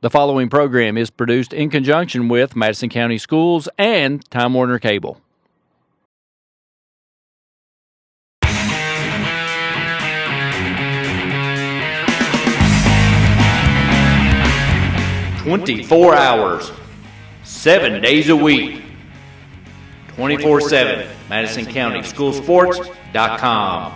The following program is produced in conjunction with Madison County Schools and Time Warner Cable. "24 hours, 7 days a week, 24/7, MadisonCountySchoolSports.com.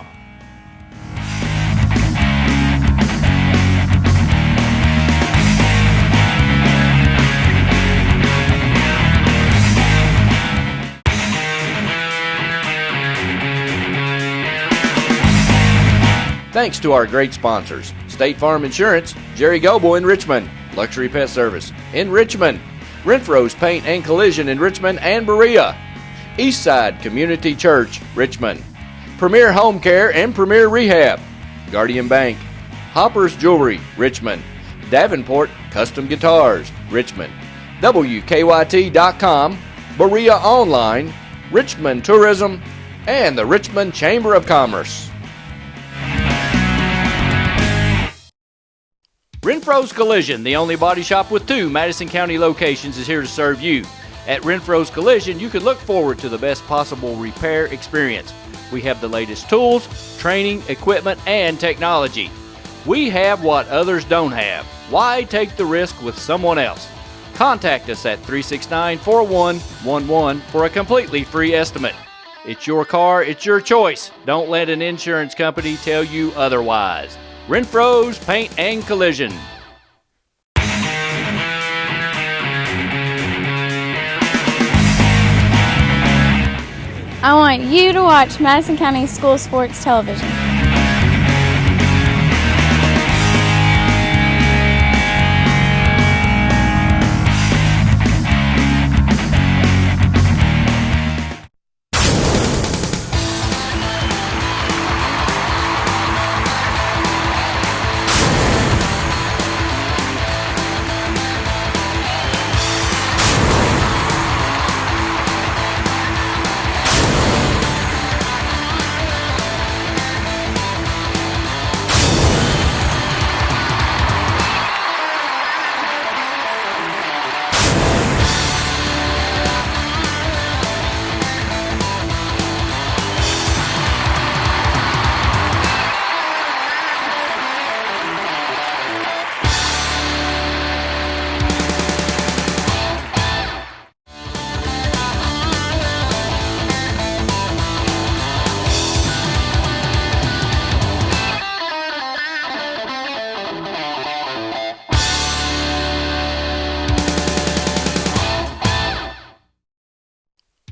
Thanks to our great sponsors: State Farm Insurance, Jerry Goble in Richmond, Luxury Pet Service in Richmond, Renfro's Paint and Collision in Richmond and Berea, Eastside Community Church, Richmond, Premier Home Care and Premier Rehab, Guardian Bank, Hopper's Jewelry, Richmond, Davenport Custom Guitars, Richmond, WKYT.com, Berea Online, Richmond Tourism, and the Richmond Chamber of Commerce. Renfro's Collision, the only body shop with 2 Madison County locations, is here to serve you. At Renfro's Collision, you can look forward to the best possible repair experience. We have the latest tools, training, equipment, and technology. We have what others don't have. Why take the risk with someone else? Contact us at 369-4111 for a completely free estimate. It's your car, it's your choice. Don't let an insurance company tell you otherwise. Renfro's Paint and Collision. I want you to watch Madison County School Sports Television.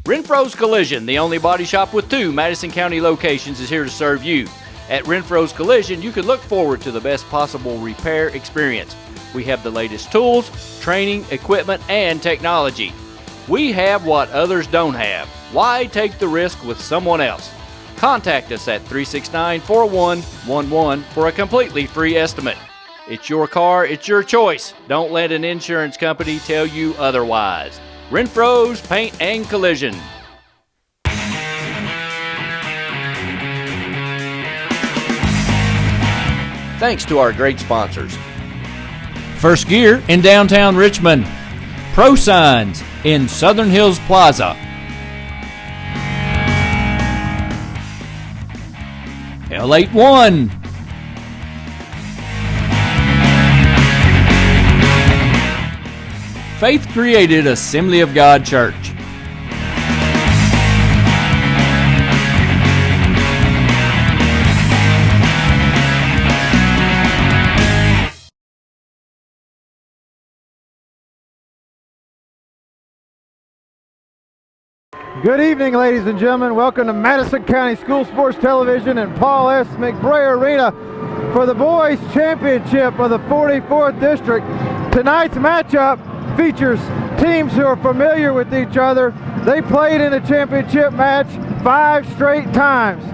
Renfro's Collision, the only body shop with 2 Madison County locations, is here to serve you. At Renfro's Collision, you can look forward to the best possible repair experience. We have the latest tools, training, equipment, and technology. We have what others don't have. Why take the risk with someone else? Contact us at 369-4111 for a completely free estimate. It's your car, it's your choice. Don't let an insurance company tell you otherwise. Renfro's Paint and Collision. Thanks to our great sponsors: First Gear in downtown Richmond, Pro Signs in Southern Hills Plaza, L81, Faith Created Assembly of God Church, Good evening, ladies and gentlemen. Welcome to Madison County School Sports Television and Paul S. McBray Arena for the Boys Championship of the 44th District. Tonight's matchup features teams who are familiar with each other. They played in a championship match 5 straight times.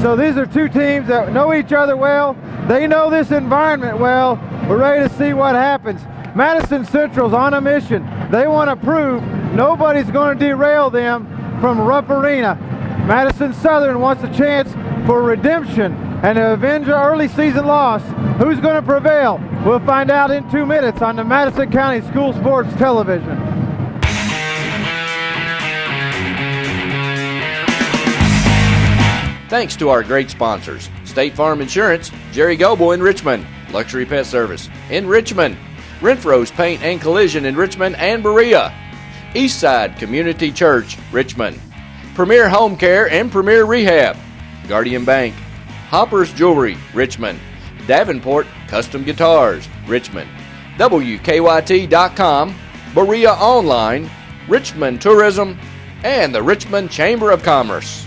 So these are 2 teams that know each other well. They know this environment well. We're ready to see what happens. Madison Central's on a mission. They want to prove nobody's going to derail them from Rupp Arena. Madison Southern wants a chance for redemption and to avenge an early season loss. Who's going to prevail? We'll find out in 2 minutes on the Madison County School Sports Television. Thanks to our great sponsors: State Farm Insurance, Jerry Goble in Richmond, Luxury Pet Service in Richmond, Renfro's Paint and Collision in Richmond and Berea, Eastside Community Church, Richmond, Premier Home Care and Premier Rehab, Guardian Bank, Hopper's Jewelry, Richmond, Davenport Custom Guitars, Richmond, WKYT.com, Berea Online, Richmond Tourism, and the Richmond Chamber of Commerce.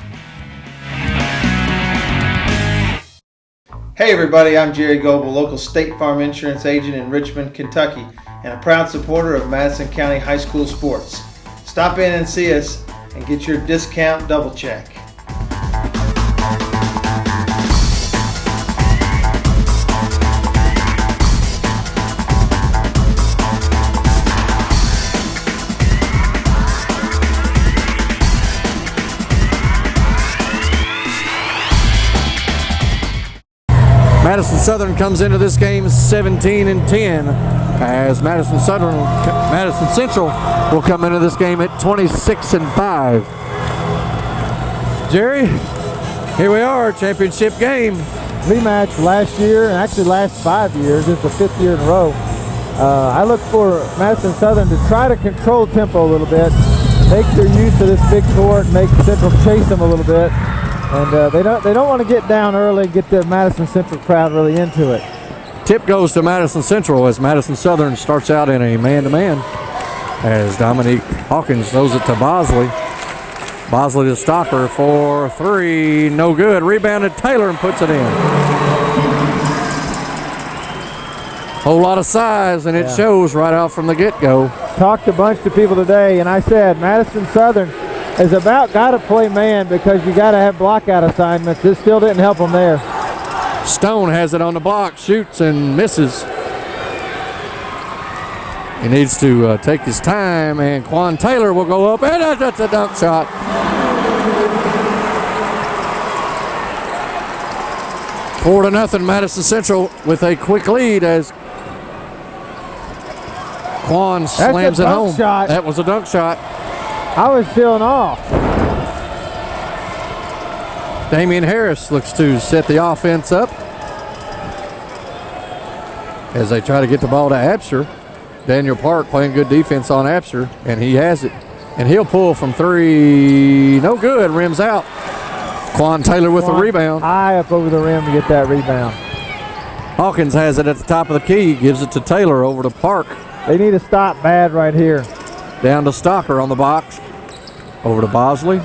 Hey everybody, I'm Jerry Goble, local State Farm Insurance agent in Richmond, Kentucky, and a proud supporter of Madison County High School sports. Stop in and see us and get your discount double check. Madison Southern comes into this game 17-10, as Madison Central will come into this game at 26-5. Jerry, here we are, championship game. Rematch last year, and actually last 5 years. It's the 5th year in a row. I look for Madison Southern to try to control tempo a little bit, make their use of this big court, make Central chase them a little bit. And they don't want to get down early and get the Madison Central crowd really into it. Tip goes to Madison Central as Madison Southern starts out in a man-to-man as Dominique Hawkins throws it to Bosley. Bosley to Stocker for three, no good. Rebounded Taylor and puts it in. Whole lot of size, and it shows right out from the get-go. Talked a bunch to people today, and I said Madison Southern is about got to play man because you got to have blockout assignments. This still didn't help them there. Stone has it on the block, shoots and misses. He needs to take his time, and Quan Taylor will go up, and that's a dunk shot. Four to nothing, Madison Central with a quick lead as Quan slams it home. Shot. That was a dunk shot. I was feeling off. Damian Harris looks to set the offense up as they try to get the ball to Absher. Daniel Park playing good defense on Absher, and he has it. And he'll pull from three. No good. Rims out. Quan Taylor with the rebound. High up over the rim to get that rebound. Hawkins has it at the top of the key. Gives it to Taylor over to Park. They need to stop bad right here. Down to Stocker on the box. Over to Bosley.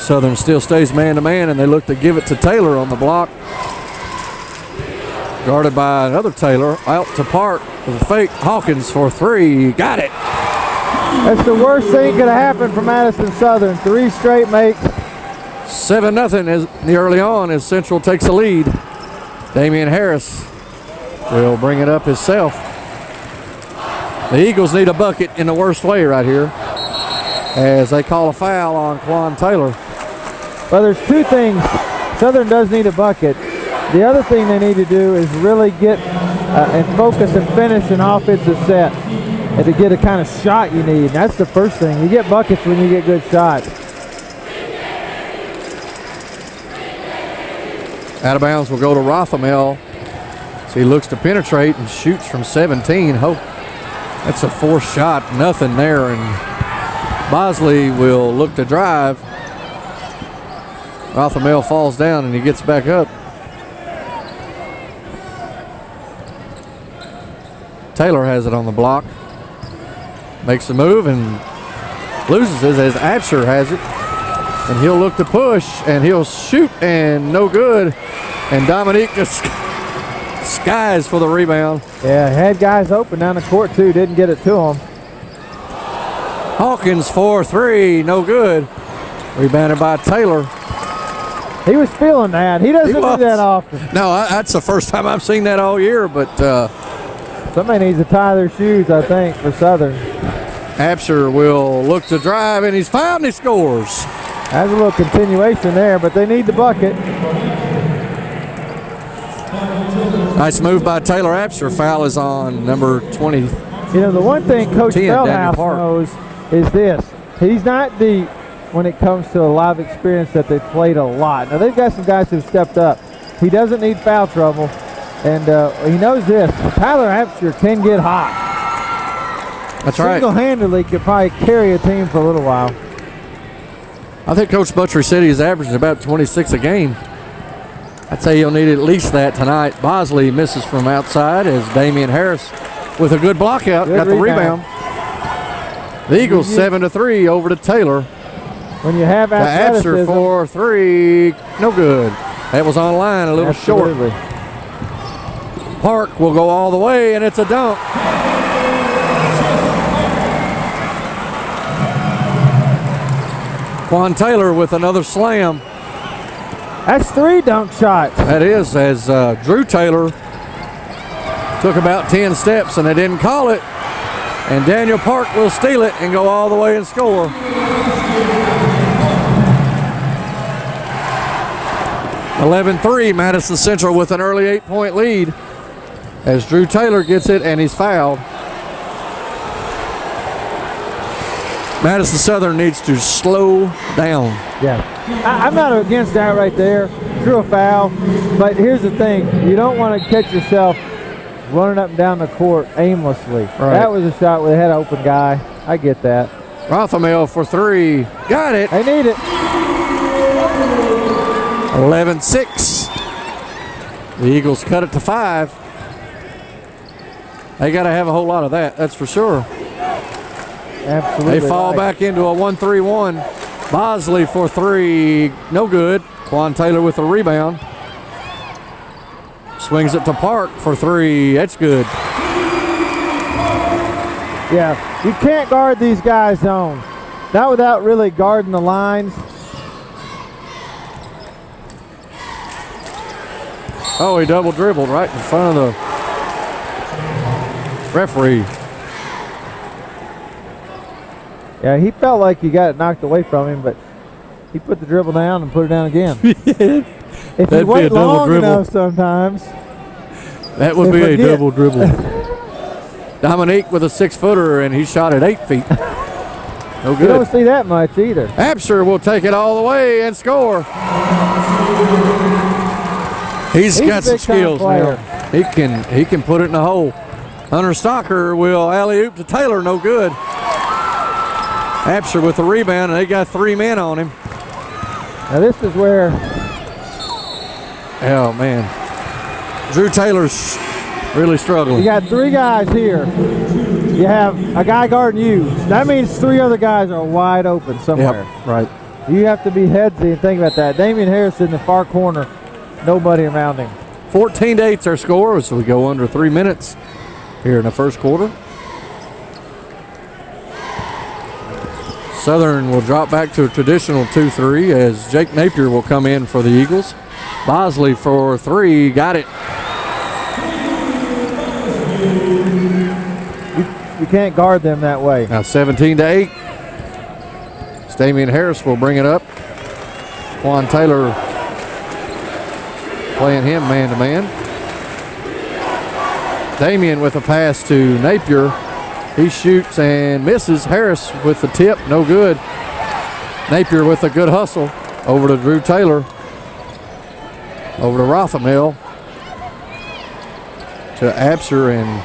Southern still stays man-to-man, and they look to give it to Taylor on the block. Guarded by another Taylor. Out to Park with a fake. Hawkins for three. Got it. That's the worst thing could have happened for Madison Southern. 3 straight makes. 7-0 as early on as Central takes the lead. Damian Harris will bring it up himself. The Eagles need a bucket in the worst way right here as they call a foul on Quan Taylor. Well, there's 2 things. Southern does need a bucket. The other thing they need to do is really get and focus and finish an offensive set and to get a kind of shot you need. And that's the first thing. You get buckets when you get good shots. Out of bounds will go to Rothamel. So he looks to penetrate and shoots from 17. That's a forced shot. Nothing there. And Bosley will look to drive. Rothamel falls down and he gets back up. Taylor has it on the block. Makes the move and loses it as Absher has it. And he'll look to push and he'll shoot and no good. And Dominique just skies for the rebound. Yeah, had guys open down the court too. Didn't get it to him. Hawkins for three, no good. Rebounded by Taylor. He was feeling that. He doesn't do that often. No, that's the first time I've seen that all year, but somebody needs to tie their shoes, I think, for Southern. Absher will look to drive, and he's found, he scores. Has a little continuation there, but they need the bucket. Nice move by Taylor Apsher. Foul is on number 20. You know, the one thing Coach 10, Feldhouse knows is this. He's not deep when it comes to a live experience that they've played a lot. Now, they've got some guys who've stepped up. He doesn't need foul trouble, and he knows this. Tyler Apsher can get hot. That's right. Single-handedly could probably carry a team for a little while. I think Coach Buttrey said he's averaging about 26 a game. I'd say he'll need at least that tonight. Bosley misses from outside as Damian Harris with a good block out. Got the rebound. The Eagles 7-3 over to Taylor. When you have athleticism. Apsher for three. No good. That was on line, a little short. Park will go all the way, and it's a dunk. Quan Taylor with another slam. That's 3 dunk shots. That is, as Drew Taylor took about 10 steps and they didn't call it. And Daniel Park will steal it and go all the way and score. (11-3) Madison Central with an early 8-point lead as Drew Taylor gets it and he's fouled. Madison Southern needs to slow down. Yeah, I'm not against that right there. Drew a foul, but here's the thing. You don't want to catch yourself running up and down the court aimlessly. Right. That was a shot where they had an open guy. I get that. Rothamel for three. Got it. They need it. 11-6. The Eagles cut it to 5. They got to have a whole lot of that, that's for sure. Absolutely. They fall back into a 1-3-1. Bosley for three. No good. Quan Taylor with a rebound. Swings it to Park for three. That's good. Yeah, you can't guard these guys' zone. Not without really guarding the lines. Oh, he double dribbled right in front of the referee. Yeah, he felt like he got it knocked away from him, but he put the dribble down and put it down again. If you wait long enough sometimes. That would be a double dribble. Dominique with a 6-footer, and he shot at 8 feet. No good. You don't see that much either. Apsher will take it all the way and score. He's got some skills now. He can put it in the hole. Hunter Stocker will alley-oop to Taylor, no good. Apsher with the rebound, and they got 3 men on him. Now this is where... Oh, man. Drew Taylor's really struggling. You got 3 guys here. You have a guy guarding you. That means 3 other guys are wide open somewhere. Yep, right. You have to be headsy and think about that. Damian Harris in the far corner. Nobody around him. 14-8's our score, so we go under 3 minutes here in the first quarter. Southern will drop back to a traditional 2-3 as Jake Napier will come in for the Eagles. Bosley for 3, got it. You can't guard them that way. Now 17-8. Damian Harris will bring it up. Quan Taylor playing him man-to-man. Damian with a pass to Napier. He shoots and misses. Harris with the tip, no good. Napier with a good hustle. Over to Drew Taylor. Over to Rothamel. To Apsher, and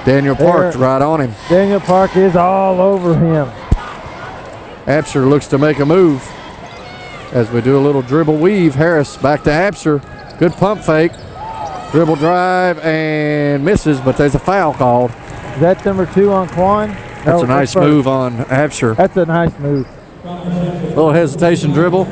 Daniel Park's right on him. Daniel Park is all over him. Apsher looks to make a move. As we do a little dribble weave, Harris back to Apsher. Good pump fake. Dribble drive and misses, but there's a foul called. Is that number 2 on Quan? That's a nice move on Apsher. That's a nice move. Little hesitation dribble.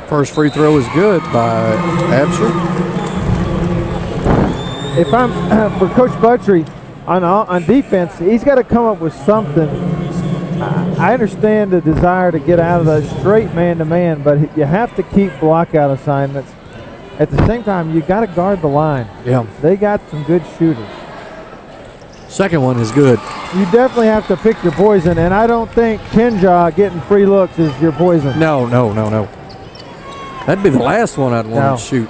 First free throw is good by Apsher. If I'm for Coach Buttrey on defense, he's got to come up with something. I understand the desire to get out of the straight man-to-man, but you have to keep block-out assignments. at the same time, you got to guard the line. Yeah. They got some good shooters. Second one is good. You definitely have to pick your poison, and I don't think Kenjaw getting free looks is your poison. No. That'd be the last one I'd want to shoot.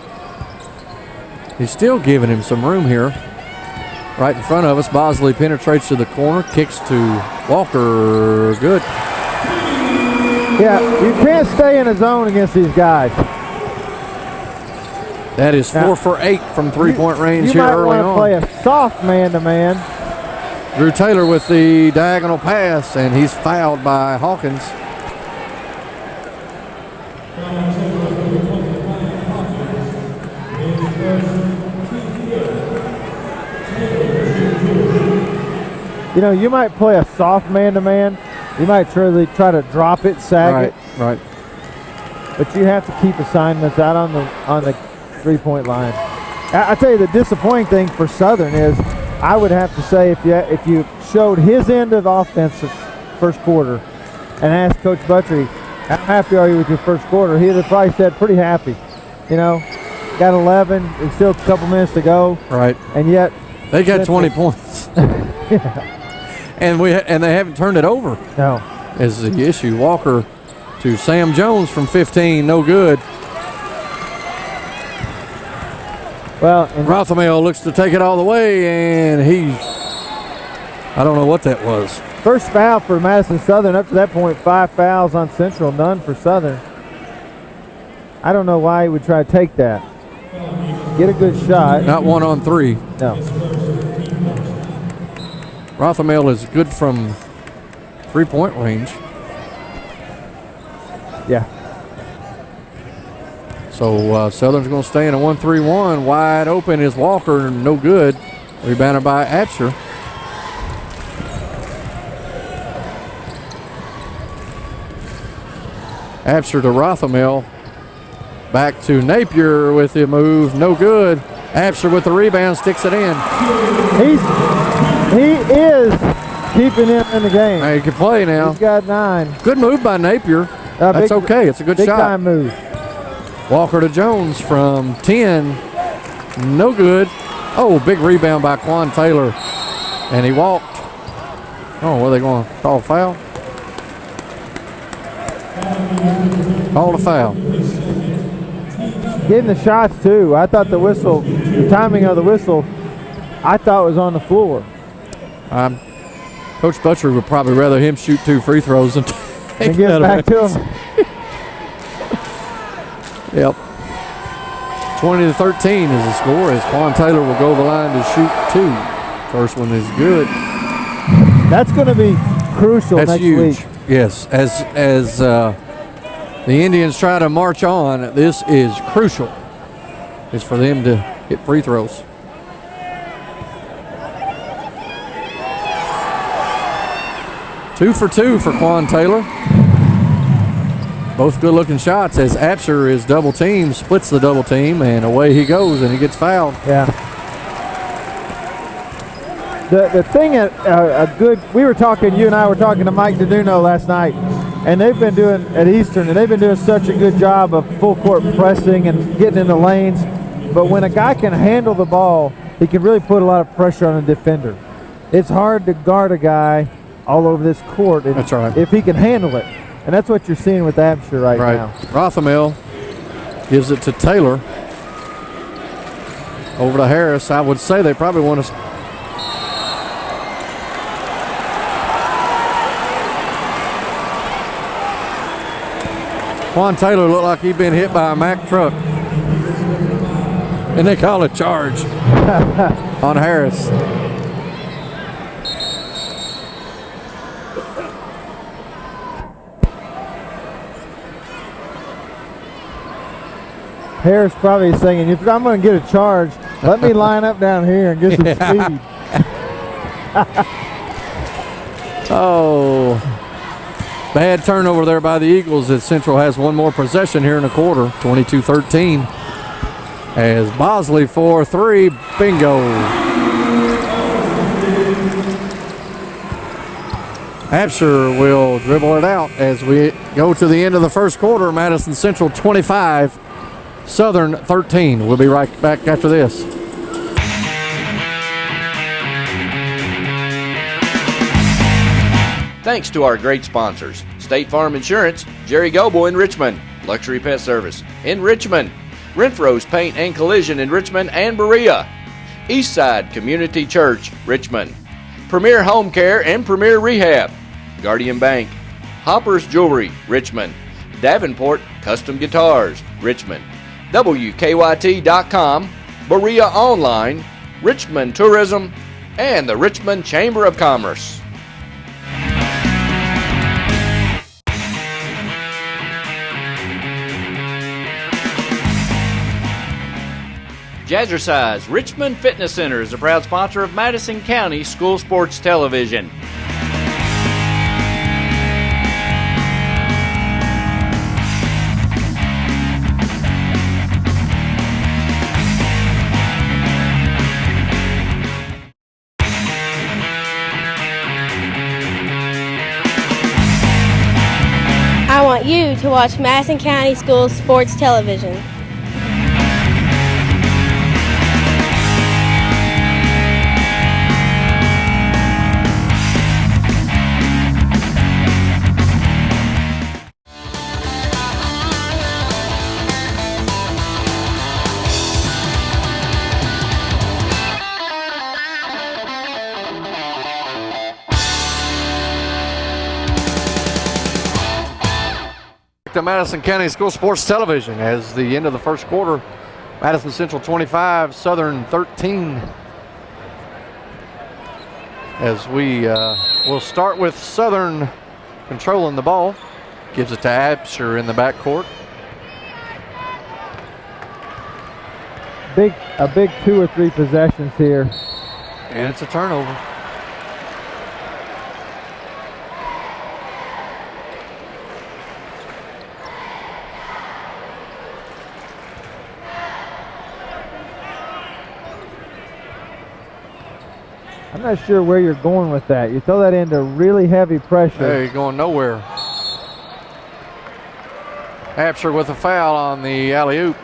He's still giving him some room here. Right in front of us, Bosley penetrates to the corner, kicks to Walker. Good. Yeah, you can't stay in a zone against these guys. That is 4 for 8 from three-point range here early on. You might want to play a soft man-to-man. Drew Taylor with the diagonal pass, and he's fouled by Hawkins. You know, you might play a soft man-to-man. You might really try to drop it, sag it. Right. But you have to keep assignments out on the three-point line. I tell you, the disappointing thing for Southern is, I would have to say, if you showed his end of the offense first quarter and asked Coach Buttrey, how happy are you with your first quarter? He would have probably said pretty happy. You know, got 11, there's still a couple minutes to go. Right. And yet they got 20 points. Yeah. And they haven't turned it over. No. Is the issue. Walker to Sam Jones from 15, no good. Well, Rothermel looks to take it all the way, and I don't know what that was. First foul for Madison Southern. Up to that point, 5 fouls on Central, none for Southern. I don't know why he would try to take that. Get a good shot. Not 1 on 3. No. Rothermel is good from three-point range. Yeah. So Southern's going to stay in a 1-3-1. Wide open is Walker, no good. Rebounded by Absher. Absher to Rothermel. Back to Napier with the move, no good. Absher with the rebound, sticks it in. He is keeping him in the game. Now he can play now. He's got 9. Good move by Napier. That's okay. It's a good shot. Big time move. Walker to Jones from 10. No good. Oh, big rebound by Quan Taylor. And he walked. Oh, where are they going? Call a foul? Call a foul. Getting the shots, too. I thought the timing of the whistle, I thought was on the floor. Coach Butcher would probably rather him shoot 2 free throws than and get back to him. Yep. 20-13 is the score as Quan Taylor will go to the line to shoot 2. First one is good. That's going to be crucial next week. Yes, as the Indians try to march on, this is crucial. It's for them to hit free throws. Two for 2 for Quan Taylor. Both good-looking shots as Absher is double teamed, splits the double team, and away he goes, and he gets fouled. Yeah. The thing we were talking, you and I were talking to Mike DeDuno last night, and they've been doing at Eastern, and they've been doing such a good job of full court pressing and getting in the lanes. But when a guy can handle the ball, he can really put a lot of pressure on a defender. It's hard to guard a guy all over this court. That's right. If he can handle it. And that's what you're seeing with Absher right now. Rothermel gives it to Taylor. Over to Harris. I would say they probably want to. Quan Taylor looked like he'd been hit by a Mack truck. And they call a charge on Harris. Harris probably saying, if I'm going to get a charge, let me line up down here and get some speed. Oh, bad turnover there by the Eagles as Central has one more possession here in the quarter, 22-13. As Bosley for 3, bingo. Absher will dribble it out as we go to the end of the first quarter. Madison Central 25, Southern 13. We'll be right back after this. Thanks to our great sponsors: State Farm Insurance, Jerry Goble in Richmond, Luxury Pet Service in Richmond, Renfro's Paint and Collision in Richmond and Berea, Eastside Community Church, Richmond, Premier Home Care and Premier Rehab, Guardian Bank, Hopper's Jewelry, Richmond, Davenport Custom Guitars, Richmond, WKYT.com, Berea Online, Richmond Tourism, and the Richmond Chamber of Commerce. Jazzercise Richmond Fitness Center is a proud sponsor of Madison County School Sports Television. I want you to watch Madison County School Sports Television. To Madison County School Sports Television as the end of the first quarter. Madison Central 25, Southern 13. As we will start with Southern controlling the ball. Gives it to Absher in the backcourt. A big 2 or 3 possessions here. And it's a turnover. I'm not sure where you're going with that. You throw that into really heavy pressure. Hey, going nowhere. Absher with a foul on the alley-oop.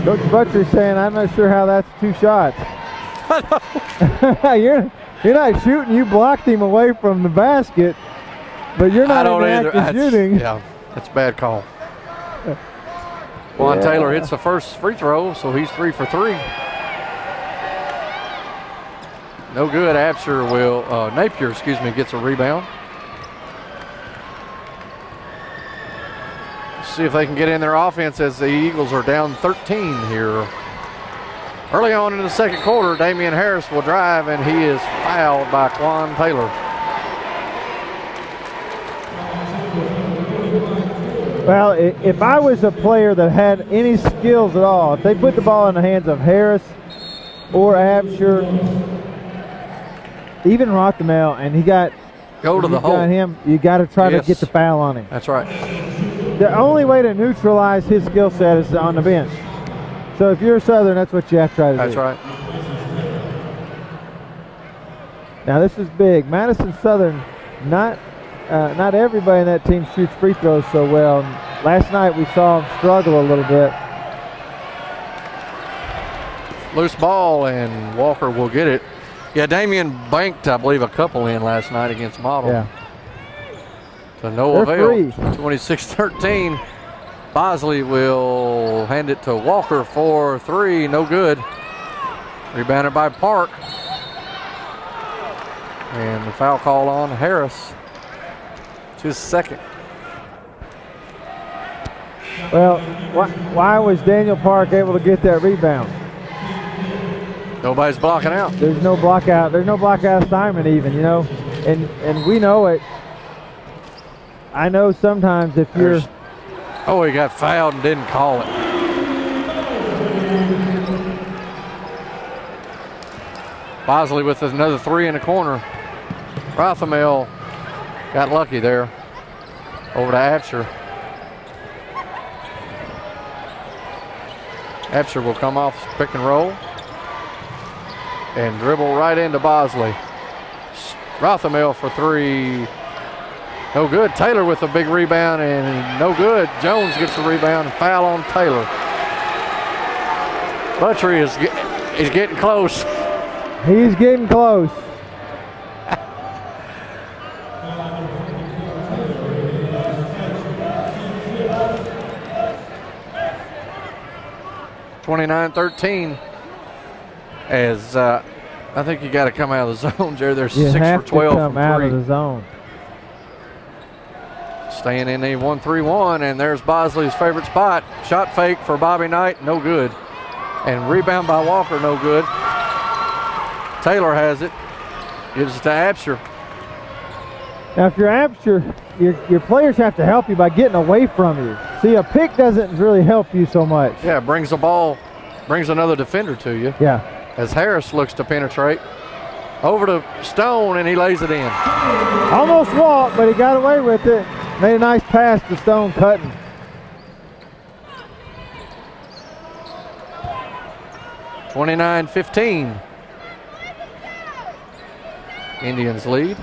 Coach Butcher's saying, I'm not sure how that's 2 shots. You're not shooting. You blocked him away from the basket, but you're not even active shooting. Yeah, that's a bad call. Juan Taylor hits the first free throw, so he's 3 for 3. No good. Absher will, Napier, gets a rebound. See if they can get in their offense as the Eagles are down 13 here. Early on in the second quarter, Damian Harris will drive, and he is fouled by Quan Taylor. Well, if I was a player that had any skills at all, if they put the ball in the hands of Harris or Absher, even Rothamel, and he got him, you got to try to get the foul on him. That's right. The only way to neutralize his skill set is on the bench. So if you're Southern, that's what you have to try to do. That's right. Now this is big. Madison Southern, not everybody in that team shoots free throws so well. Last night we saw them struggle a little bit. Loose ball, and Walker will get it. Yeah, Damian banked, I believe, a couple in last night against Model. Yeah. So no avail. 26-13. Bosley will hand it to Walker for 3. No good. Rebounded by Park. And the foul call on Harris. It's his second. Well, why was Daniel Park able to get that rebound? Nobody's blocking out. There's no block out. There's no block out assignment even, and we know it. I know sometimes if you're... Oh, he got fouled and didn't call it. Bosley with another 3 in the corner. Rothamel got lucky there. Over to Absher. Absher will come off pick and roll and dribble right into Bosley. Rothamel for three. No good. Taylor with a big rebound and no good. Jones gets the rebound and foul on Taylor. Buttrey is getting close. He's getting close. (29-13) as I think you got to come out of the zone, Jerry. There's You 6 have for 12 to come from out three. of the zone. Staying in the 1-3-1, and there's Bosley's favorite spot. Shot fake for Bobby Knight, no good. And rebound by Walker, no good. Taylor has it. Gives it to Absher. Now, if you're Absher, your players have to help you by getting away from you. See, a pick doesn't really help you so much. Yeah, brings the ball, brings another defender to you. Yeah. As Harris looks to penetrate. Over to Stone, and he lays it in. Almost walked, but he got away with it. Made a nice pass to Stone cutting. (29-15). Indians lead.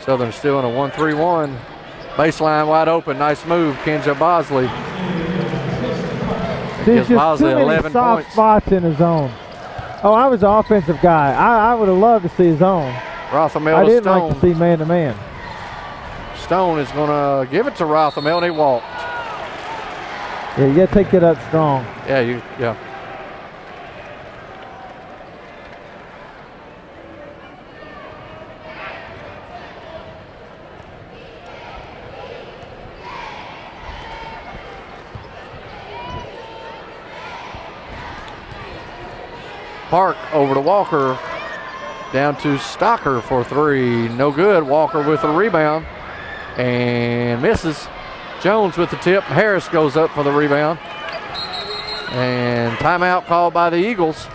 Southern still in a 1-3-1. Baseline wide open. Nice move, Kenja Bosley. There's Gives just Bosley too many 11 soft points. spots in his zone. Oh, I was an offensive guy. I would have loved to see his zone. Rothamel I to didn't Stone. like to see man-to-man. Stone is going to give it to Rothamel, and he walked. Yeah, you got to take it up strong. Yeah. Park over to Walker, down to Stocker for three. No good. Walker with a rebound and misses. Jones with the tip. Harris goes up for the rebound. And timeout called by the Eagles.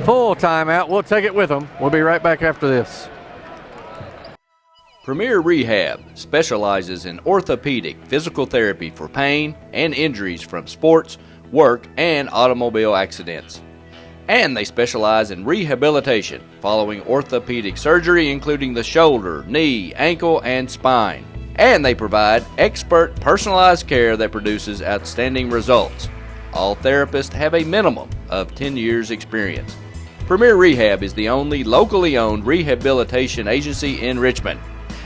Full timeout. We'll take it with them. We'll be right back after this. Premier Rehab specializes in orthopedic physical therapy for pain and injuries from sports, work, and automobile accidents. And they specialize in rehabilitation following orthopedic surgery, including the shoulder, knee, ankle, and spine. And they provide expert personalized care that produces outstanding results. All therapists have a minimum of 10 years experience. Premier Rehab is the only locally owned rehabilitation agency in Richmond.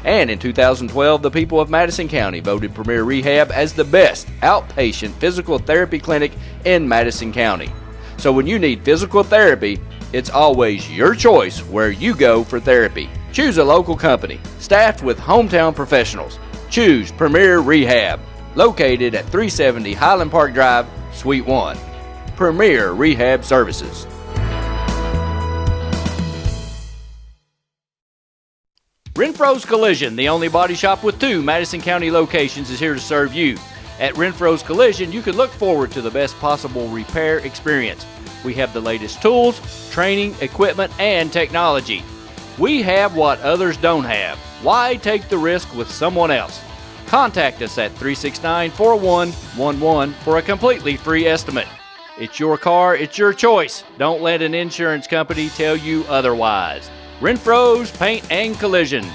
And in 2012, the people of Madison County voted Premier Rehab as the best outpatient physical therapy clinic in Madison County. So when you need physical therapy, it's always your choice where you go for therapy. Choose a local company, staffed with hometown professionals. Choose Premier Rehab, located at 370 Highland Park Drive, Suite 1. Premier Rehab Services. Renfro's Collision, the only body shop with 2 Madison County locations, is here to serve you. At Renfro's Collision, you can look forward to the best possible repair experience. We have the latest tools, training, equipment, and technology. We have what others don't have. Why take the risk with someone else? Contact us at 369-4111 for a completely free estimate. It's your car, it's your choice. Don't let an insurance company tell you otherwise. Renfro's Paint and Collision.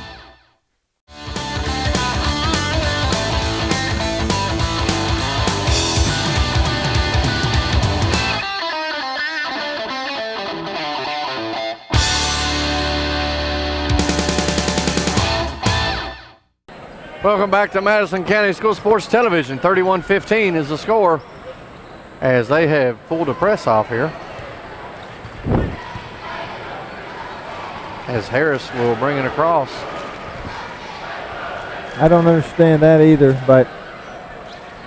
Welcome back to Madison County School Sports Television. 31-15 is the score as they have pulled the press off here. As Harris will bring it across. I don't understand that either, but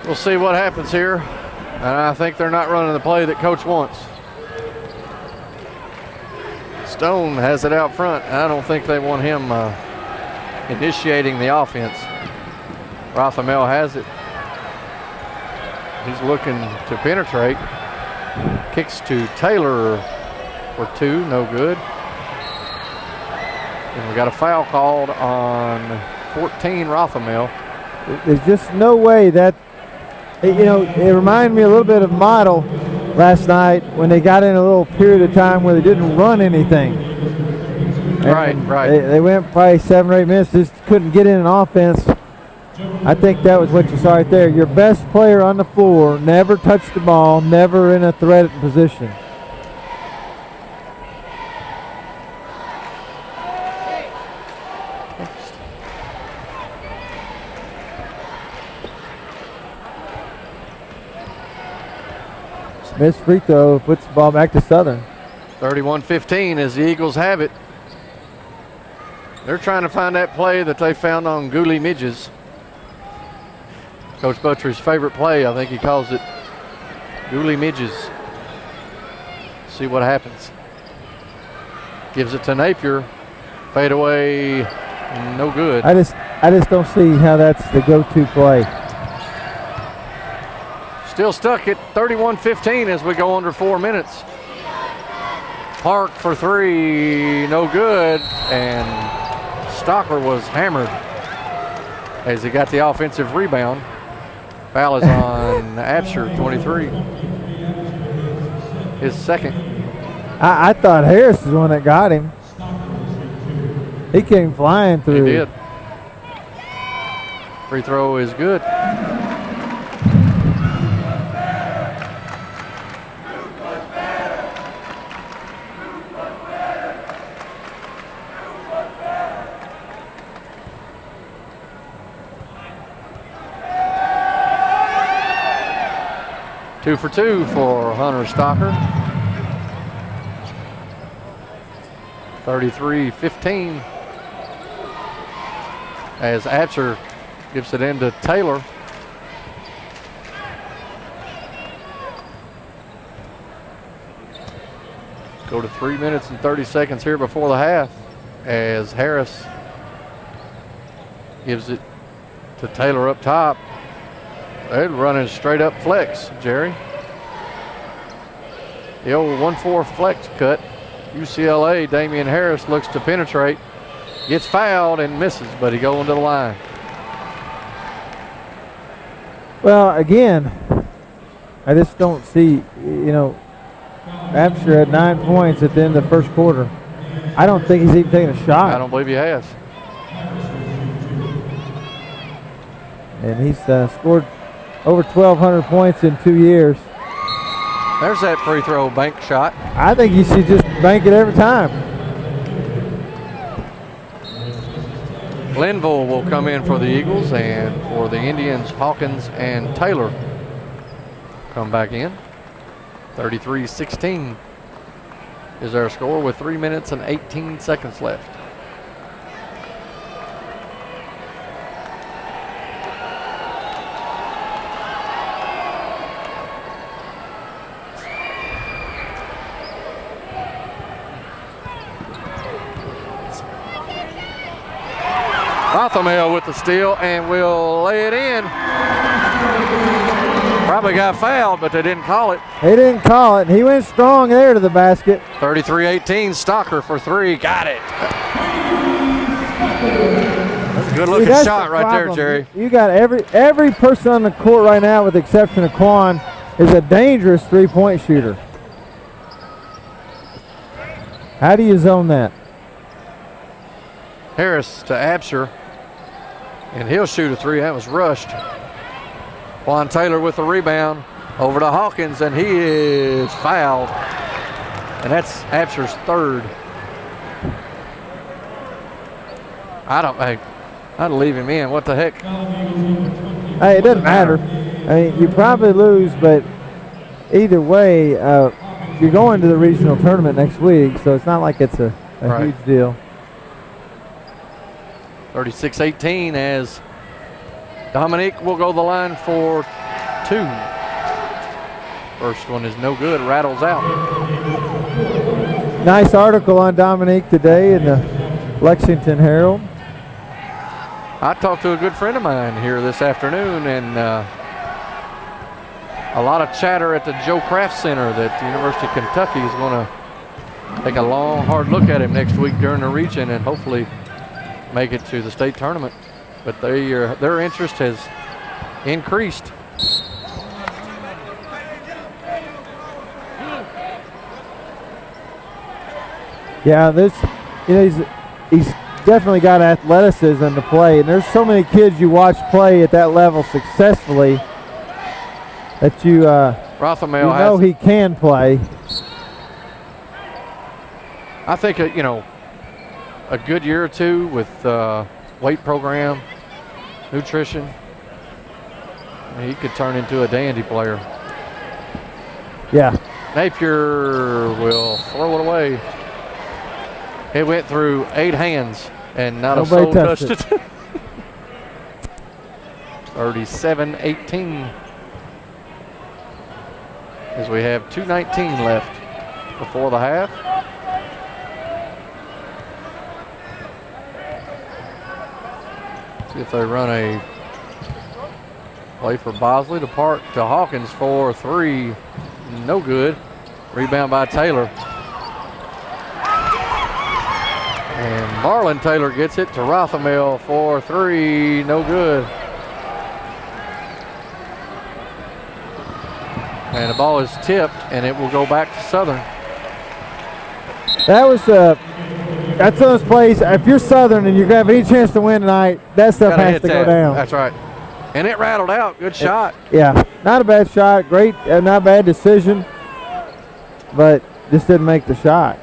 We'll see what happens here. And I think they're not running the play that Coach wants. Stone has it out front. I don't think they want him initiating the offense. Rothamel has it. He's looking to penetrate. Kicks to Taylor for 2, no good. And we got a foul called on 14, Rothamel. there's just no way that It reminded me a little bit of Model last night when they got in a little period of time where they didn't run anything. Right. They went probably 7 or 8 minutes, just couldn't get in an offense. I think that was what you saw right there. Your best player on the floor never touched the ball, never in a threatened position. Missed free throw puts the ball back to Southern. 31-15 as the Eagles have it. They're trying to find that play that they found on Gooley Midges. Coach Butcher's favorite play, I think he calls it Gooley Midges. See what happens. Gives it to Napier. Fade away, no good. I just don't see how that's the go-to play. Still stuck at 31-15 as we go under 4 minutes. Park for three, no good, and Stocker was hammered as he got the offensive rebound. Foul is on Absher, 23. His second. I thought Harris was the one that got him. He came flying through. He did. Free throw is good. Two for two for Hunter Stocker. 33-15 as Absher gives it into Taylor. Go to 3 minutes and 30 seconds here before the half as Harris gives it to Taylor up top. They're running straight up flex, Jerry. The old 1-4 flex cut. UCLA, Damian Harris looks to penetrate. Gets fouled and misses, but he goes into the line. Well, again, I just don't see, Absher had 9 points at the end of the first quarter. I don't think he's even taking a shot. I don't believe he has. And he's scored over 1,200 points in 2 years. There's that free throw bank shot. I think you should just bank it every time. Glenville will come in for the Eagles, and for the Indians, Hawkins and Taylor come back in. 33-16 is our score with 3 minutes and 18 seconds left. Rothermel with the steal and will lay it in. Probably got fouled, but they didn't call it. They didn't call it. He went strong there to the basket. 33-18, Stocker for three. Got it. That's a good-looking shot right there, Jerry. You got every person on the court right now, with the exception of Quan, is a dangerous three-point shooter. How do you zone that? Harris to Absher, and he'll shoot a three. That was rushed. Juan Taylor with the rebound over to Hawkins, and he is fouled. And that's Absher's third. I'd leave him in. What the heck? Hey, it doesn't matter. I mean, you probably lose, but either way, you're going to the regional tournament next week, so it's not like it's a right. huge deal. 36-18 as Dominique will go the line for two. First one is no good, rattles out. Nice article on Dominique today in the Lexington Herald. I talked to a good friend of mine here this afternoon, and a lot of chatter at the Joe Kraft Center that the University of Kentucky is going to take a long, hard look at him next week during the region and hopefully make it to the state tournament. But their interest has increased. Yeah, he's definitely got athleticism to play, and there's so many kids you watch play at that level successfully that you know he can play. I think a good year or two with weight program, nutrition, he could turn into a dandy player. Yeah. Napier will throw it away. It went through 8 hands and not Nobody a soul touched touched it. 37-18. As we have 2:19 left before the half. See if they run a play for Bosley to Hawkins for 3. No good. Rebound by Taylor. And Marlon Taylor gets it to Rothamel for 3. No good. And the ball is tipped, and it will go back to Southern. That's those plays. If you're Southern and you're going to have any chance to win tonight, that stuff has to go down. That's right. And it rattled out. Good shot. Yeah, not a bad shot. Great, not a bad decision, but just didn't make the shot.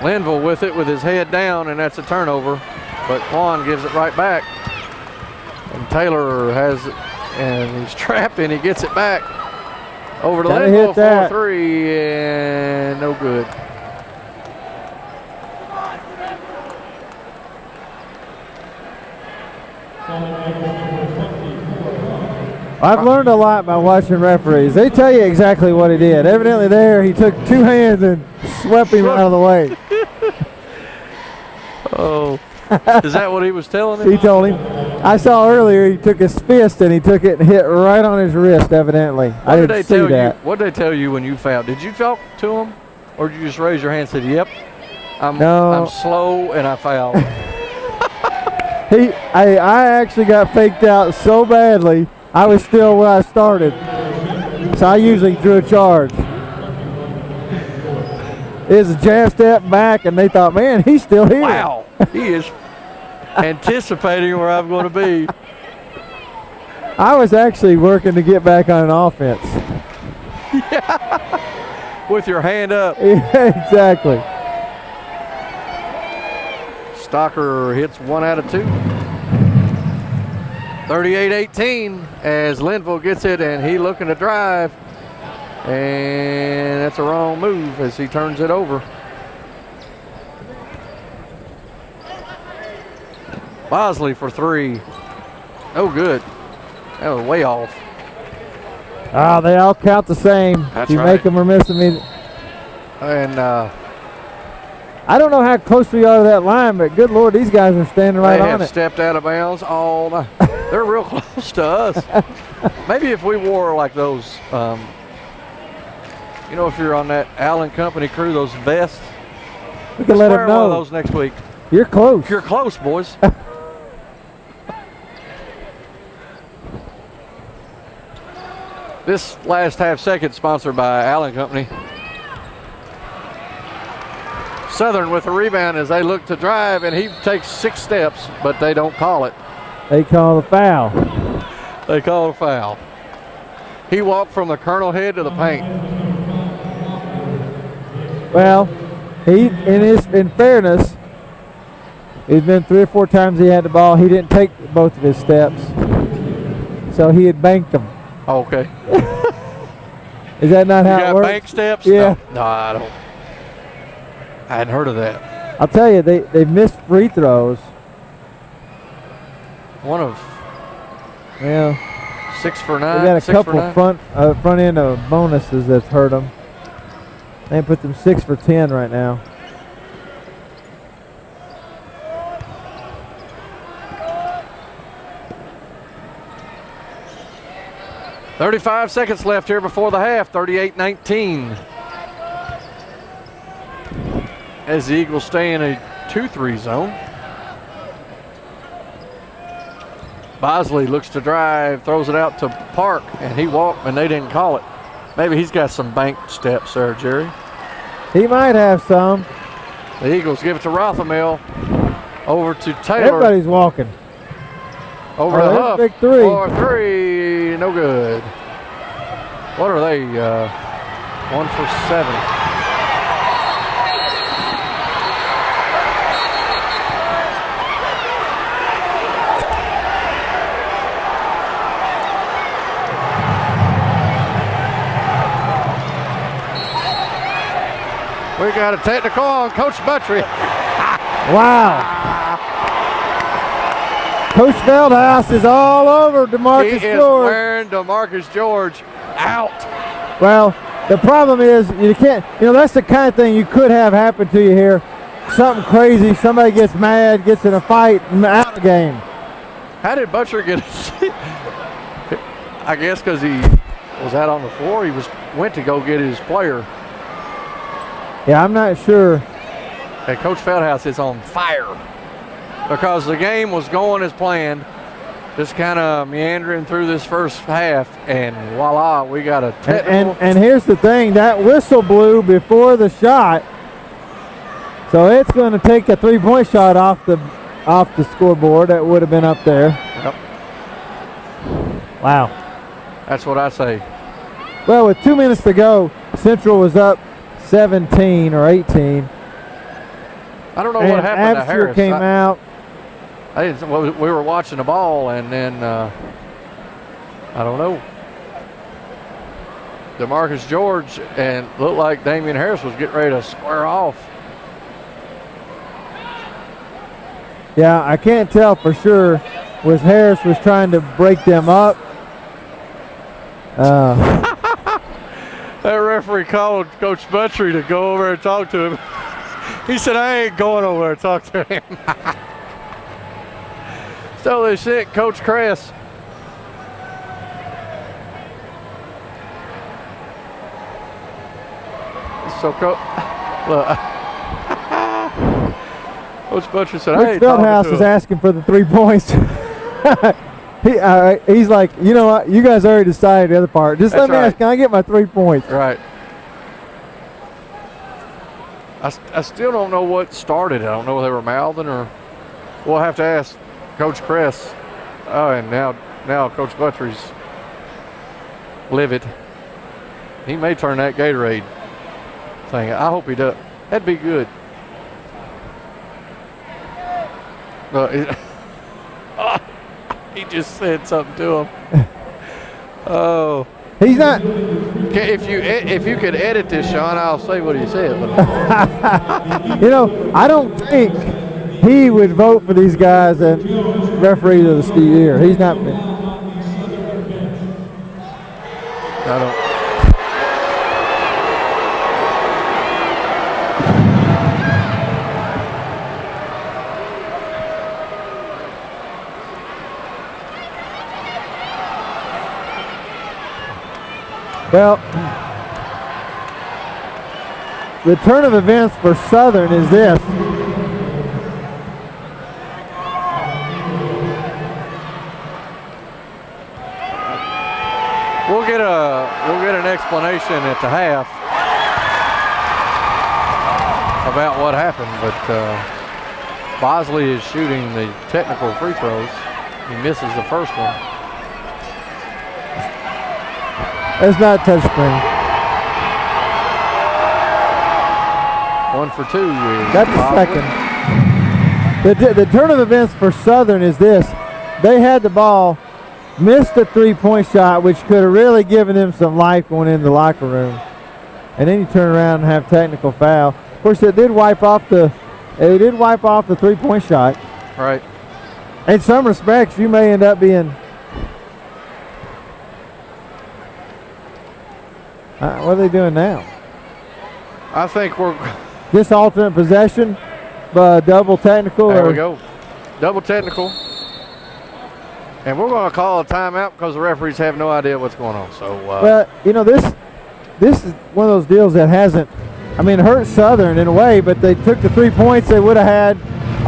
Linville with it with his head down, and that's a turnover. But Quan gives it right back. And Taylor has it, and he's trapped, and he gets it back. Over to Linville for 3, and no good. I've learned a lot by watching referees. They tell you exactly what he did. Evidently there, he took 2 hands and swept him out of the way. Oh, is that what he was telling him? He told him. I saw earlier he took his fist and he took it and hit right on his wrist, evidently. I didn't see that. What did they tell you when you fouled? Did you talk to him, or did you just raise your hand and say, yep, I'm slow and I fouled? I actually got faked out so badly, I was still where I started. So I usually drew a charge. It was a jab step back, and they thought, man, he's still here. Wow, he is anticipating where I'm going to be. I was actually working to get back on an offense. Yeah, with your hand up. Yeah, exactly. Stocker hits 1 out of 2. 38-18 as Linville gets it, and he looking to drive. And that's a wrong move as he turns it over. Bosley for 3. No good. That was way off. Oh, they all count the same. That's you right. make them or miss them. And I don't know how close we are to that line, but good Lord, these guys are standing right on it. They have stepped out of bounds all night. They're real close to us. Maybe if we wore like those, if you're on that Allen Company crew, those vests, we can let them know. One of those next week. You're close. You're close, boys. This last half second sponsored by Allen Company. Southern with the rebound as they look to drive, and he takes 6 steps, but they don't call it. They call the foul. They call a foul. He walked from the Colonel head to the paint. Well, in fairness, he's been 3 or 4 times he had the ball. He didn't take both of his steps, so he had banked them. Okay. Is that not how it works? Bank steps? Yeah. No, I don't. I hadn't heard of that. I'll tell you, they missed free throws. One of 6 for 9. They got a couple front end of bonuses that's hurt them. They put them 6 for 10 right now. $35 seconds left here before the half. 38-19. As the Eagles stay in a 2-3 zone. Bosley looks to drive, throws it out to Park, and he walked, and they didn't call it. Maybe he's got some bank steps there, Jerry. He might have some. The Eagles give it to Rothamel. Over to Taylor. Everybody's walking. Over to Huff. Big three. For three. No good. What are they? 1 for 7. We got a technical on Coach Buttry. Wow. Coach Feldhouse is all over DeMarcus George. He is wearing DeMarcus George out. Well, the problem is you can't, that's the kind of thing you could have happen to you here. Something crazy, somebody gets mad, gets in a fight, and out of the game. How did Butcher get I guess because he was out on the floor. He went to go get his player. Yeah, I'm not sure. And Coach Feldhouse is on fire because the game was going as planned, just kind of meandering through this first half, and voila, we got a technical. And here's the thing, that whistle blew before the shot, so it's going to take a three-point shot off the scoreboard that would have been up there. Yep. Wow. That's what I say. Well, with 2 minutes to go, Central was up 17 or 18. I don't know what happened to Harris. Came out. We were watching the ball, and then I don't know. DeMarcus George and looked like Damian Harris was getting ready to square off. Yeah, I can't tell for sure. Was Harris was trying to break them up. That referee called Coach Buttry to go over and talk to him. He said, I ain't going over there to talk to him. So they sent Coach Kress. So, look. Coach Buttry said, I ain't talking to him. Rick Feldhouse is asking for the 3 points. He's like, you know what? You guys already decided the other part. Just let me ask, can I get my 3 points? Right. I still don't know what started. I don't know if they were mouthing or we'll have to ask Coach Kress. Oh, and now Coach Buttry's livid. He may turn that Gatorade thing. I hope he does. That'd be good. He just said something to him. Oh. He's not. If you could edit this, Sean, I'll say what he said. I don't think he would vote for these guys and referee of the year. He's not. I don't. Well, the turn of events for Southern is this. We'll get an explanation at the half about what happened, but Bosley is shooting the technical free throws. He misses the first one. That's not touchscreen. 1 for 2. That's the second. The turn of events for Southern is this. They had the ball, missed a three-point shot, which could have really given them some life going into the locker room. And then you turn around and have technical foul. Of course, it did wipe off the three-point shot. Right. In some respects, you may end up being. What are they doing now? I think we're. This alternate possession, double technical. There we go. Double technical. And we're going to call a timeout because the referees have no idea what's going on. So. Well, this is one of those deals that hasn't. Hurt Southern in a way, but they took the 3 points they would have had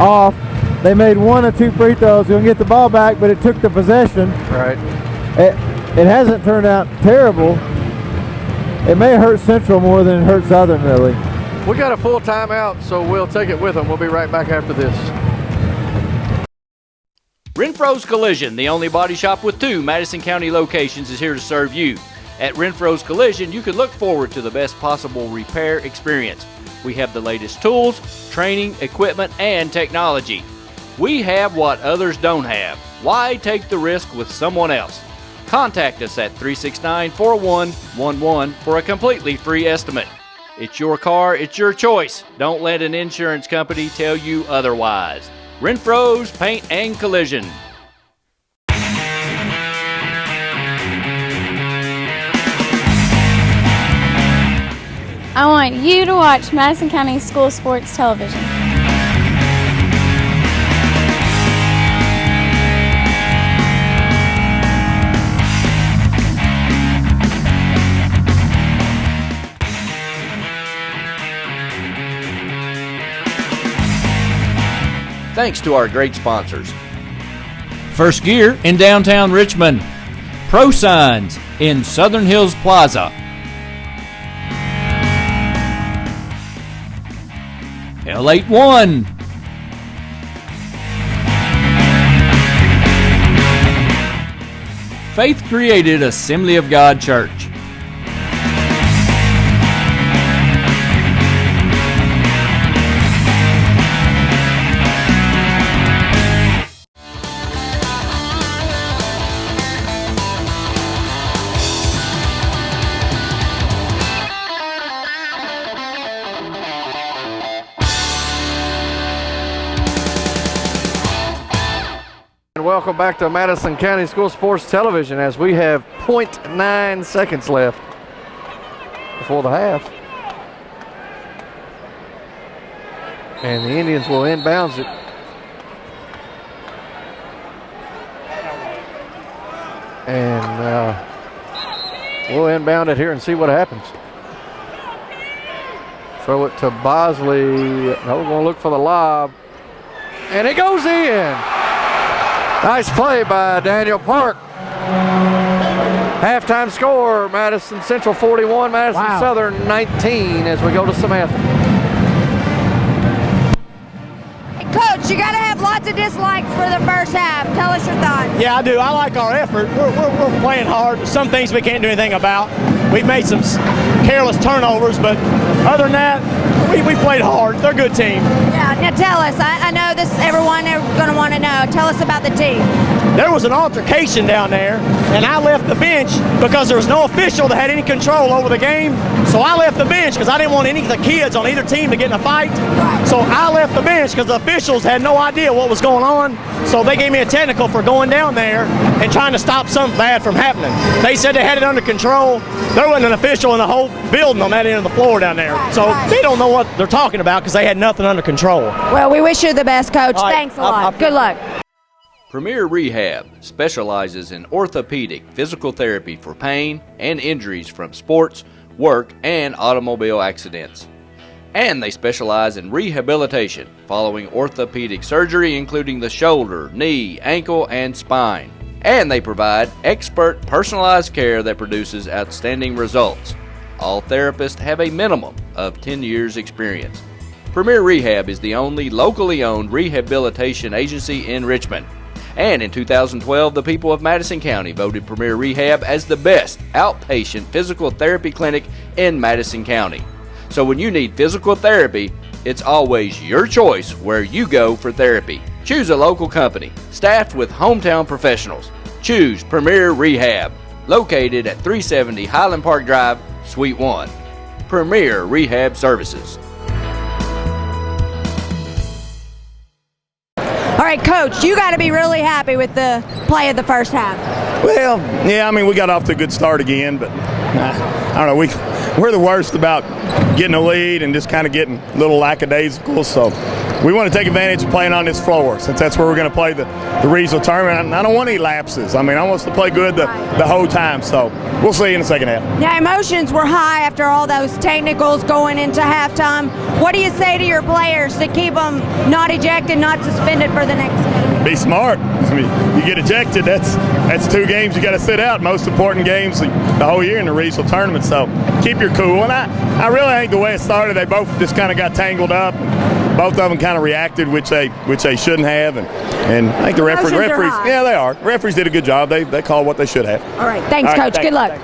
off. They made 1 or 2 free throws. They're going to get the ball back, but it took the possession. Right. It hasn't turned out terrible. It may hurt Central more than it hurt Southern, really. We got a full timeout, so we'll take it with them. We'll be right back after this. Renfro's Collision, the only body shop with 2 Madison County locations, is here to serve you. At Renfro's Collision, you can look forward to the best possible repair experience. We have the latest tools, training, equipment, and technology. We have what others don't have. Why take the risk with someone else? Contact us at 369-4111 for a completely free estimate. It's your car, it's your choice. Don't let an insurance company tell you otherwise. Renfro's Paint and Collision. I want you to watch Madison County School Sports Television. Thanks to our great sponsors. First Gear in downtown Richmond. Pro Signs in Southern Hills Plaza. L81. Faith Created Assembly of God Church. Welcome back to Madison County School Sports Television as we have 0.9 seconds left before the half. And the Indians will inbounds it. And we'll inbound it here and see what happens. Throw it to Bosley. No, we're going to look for the lob. And it goes in. Nice play by Daniel Park. Halftime score, Madison Central 41, Madison Southern 19 as we go to Samantha. Coach, you got to have lots of dislikes for the first half. Tell us your thoughts. Yeah, I do. I like our effort. We're playing hard. Some things we can't do anything about. We've made some careless turnovers, but other than that, we played hard. They're a good team. Yeah, now tell us. I know this. Everyone is going to want to know. Tell us about the team. There was an altercation down there, and I left the bench because there was no official that had any control over the game. So I left the bench because I didn't want any of the kids on either team to get in a fight. So I left the bench because the officials had no idea what was going on. So they gave me a technical for going down there and trying to stop something bad from happening. They said they had it under control. There wasn't an official in the whole building on that end of the floor down there. So they don't know what they're talking about because they had nothing under control. Well, we wish you the best, Coach. Right. Thanks a lot. Good luck. Premier Rehab specializes in orthopedic physical therapy for pain and injuries from sports, work, and automobile accidents. And they specialize in rehabilitation following orthopedic surgery, including the shoulder, knee, ankle, and spine. And they provide expert personalized care that produces outstanding results. All therapists have a minimum of 10 years experience. Premier Rehab is the only locally owned rehabilitation agency in Richmond. And in 2012, the people of Madison County voted Premier Rehab as the best outpatient physical therapy clinic in Madison County. So when you need physical therapy, it's always your choice where you go for therapy. Choose a local company, staffed with hometown professionals. Choose Premier Rehab, located at 370 Highland Park Drive, Suite 1. Premier Rehab Services. All right, Coach, you got to be really happy with the play of the first half. Well, yeah, I mean, we got off to a good start again, but I don't know, we're the worst about getting a lead and just kind of getting a little lackadaisical, so we want to take advantage of playing on this floor since that's where we're going to play the regional tournament. I don't want any lapses. I mean, I want us to play good the whole time, so we'll see you in the second half. Now, emotions were high after all those technicals going into halftime. What do you say to your players to keep them not ejected, not suspended for the next game? be smart. I mean, you get ejected, that's 2 games you got to sit out. Most important games the whole year in the regional tournament. So keep your cool. And I really think the way it started, they both just kind of got tangled up. Both of them kind of reacted, which they shouldn't have, and I think the referees, yeah, they are. Referees did a good job. They called what they should have. All right, thanks, Coach. Good luck.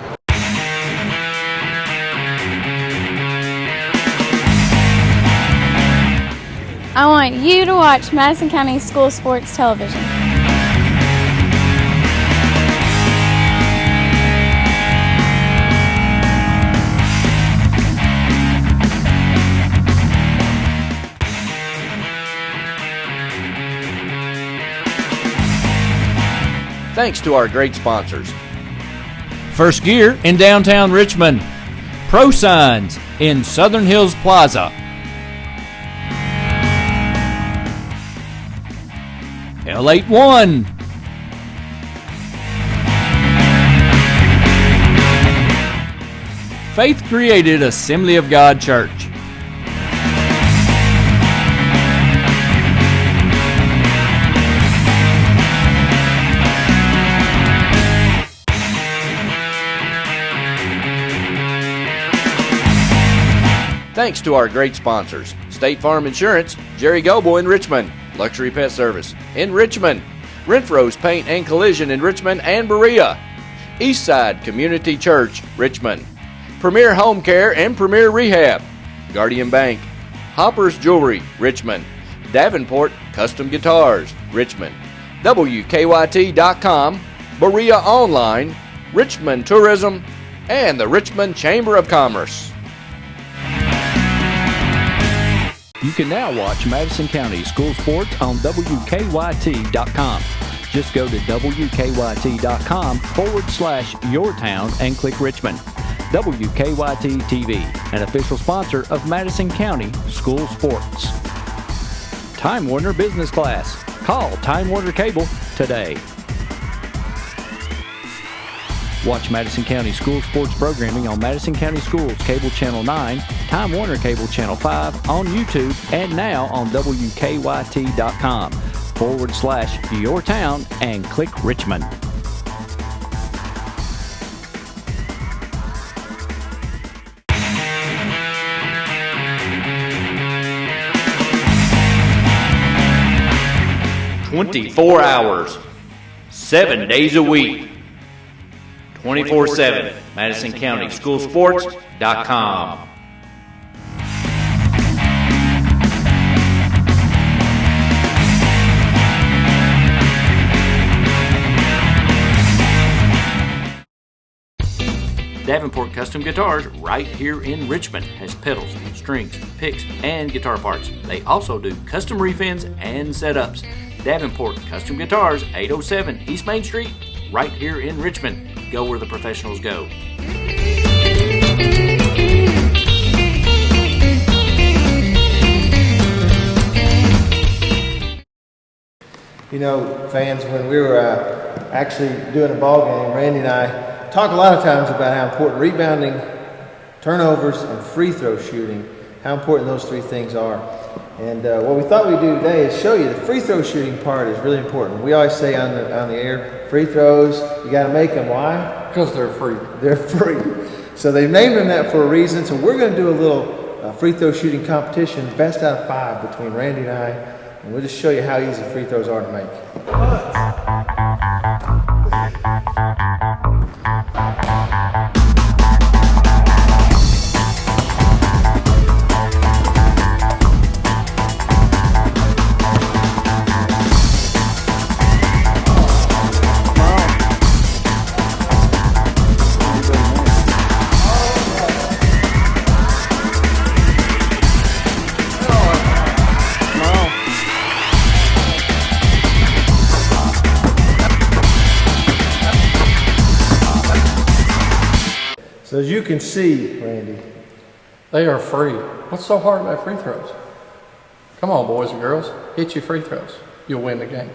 I want you to watch Madison County School Sports Television. Thanks to our great sponsors. First Gear in downtown Richmond. Pro Signs in Southern Hills Plaza. L81. Faith Created Assembly of God Church. Thanks to our great sponsors. State Farm Insurance, Jerry Goble in Richmond. Luxury Pet Service in Richmond. Renfro's Paint and Collision in Richmond and Berea. Eastside Community Church, Richmond. Premier Home Care and Premier Rehab. Guardian Bank. Hopper's Jewelry, Richmond. Davenport Custom Guitars, Richmond. WKYT.com. Berea Online. Richmond Tourism. And the Richmond Chamber of Commerce. You can now watch Madison County School Sports on WKYT.com. Just go to WKYT.com/yourtown and click Richmond. WKYT TV, an official sponsor of Madison County School Sports. Time Warner Business Class. Call Time Warner Cable today. Watch Madison County School Sports programming on Madison County Schools Cable Channel 9, Time Warner Cable Channel 5, on YouTube, and now on WKYT.com/yourtown and click Richmond. "24 hours, 7 days a week, 24/7, MadisonCountySchoolSports.com. Davenport Custom Guitars, right here in Richmond, has pedals, strings, picks, and guitar parts. They also do custom refins and setups. Davenport Custom Guitars, 807 East Main Street, right here in Richmond. Go where the professionals go. You know, fans, when we were actually doing a ball game, Randy and I talk a lot of times about how important rebounding, turnovers, and free throw shooting, how important those 3 things are. And what we thought we'd do today is show you the free throw shooting part is really important. We always say on the air, free throws, you got to make them. Why? Because they're free. They're free. So they've named them that for a reason. So we're going to do a little free throw shooting competition, best out of 5 between Randy and I, and we'll just show you how easy free throws are to make. So as you can see, Randy, They are free. What's so hard about free throws? Come on, boys and girls, hit your free throws. You'll win the game.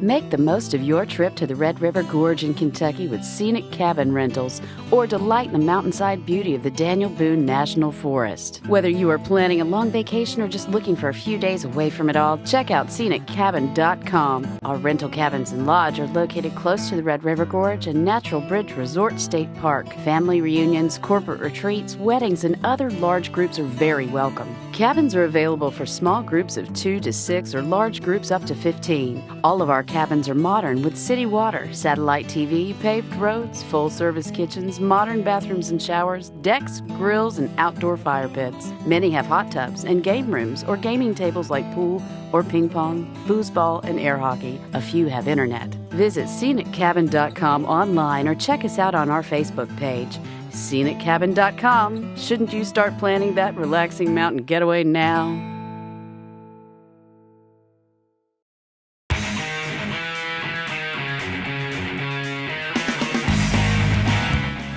Make the most of your trip to the Red River Gorge in Kentucky with scenic cabin rentals, or delight in the mountainside beauty of the Daniel Boone National Forest. Whether you are planning a long vacation or just looking for a few days away from it all, check out sceniccabin.com. Our rental cabins and lodge are located close to the Red River Gorge and Natural Bridge Resort State Park. Family reunions, corporate retreats, weddings, and other large groups are very welcome. Cabins are available for small groups of 2 to 6 or large groups up to 15. All of our cabins are modern with city water, satellite TV, paved roads, full-service kitchens, modern bathrooms and showers, decks, grills, and outdoor fire pits. Many have hot tubs and game rooms or gaming tables like pool or ping pong, foosball, and air hockey. A few have internet. Visit sceniccabin.com online or check us out on our Facebook page. sceniccabin.com. Shouldn't you start planning that relaxing mountain getaway now?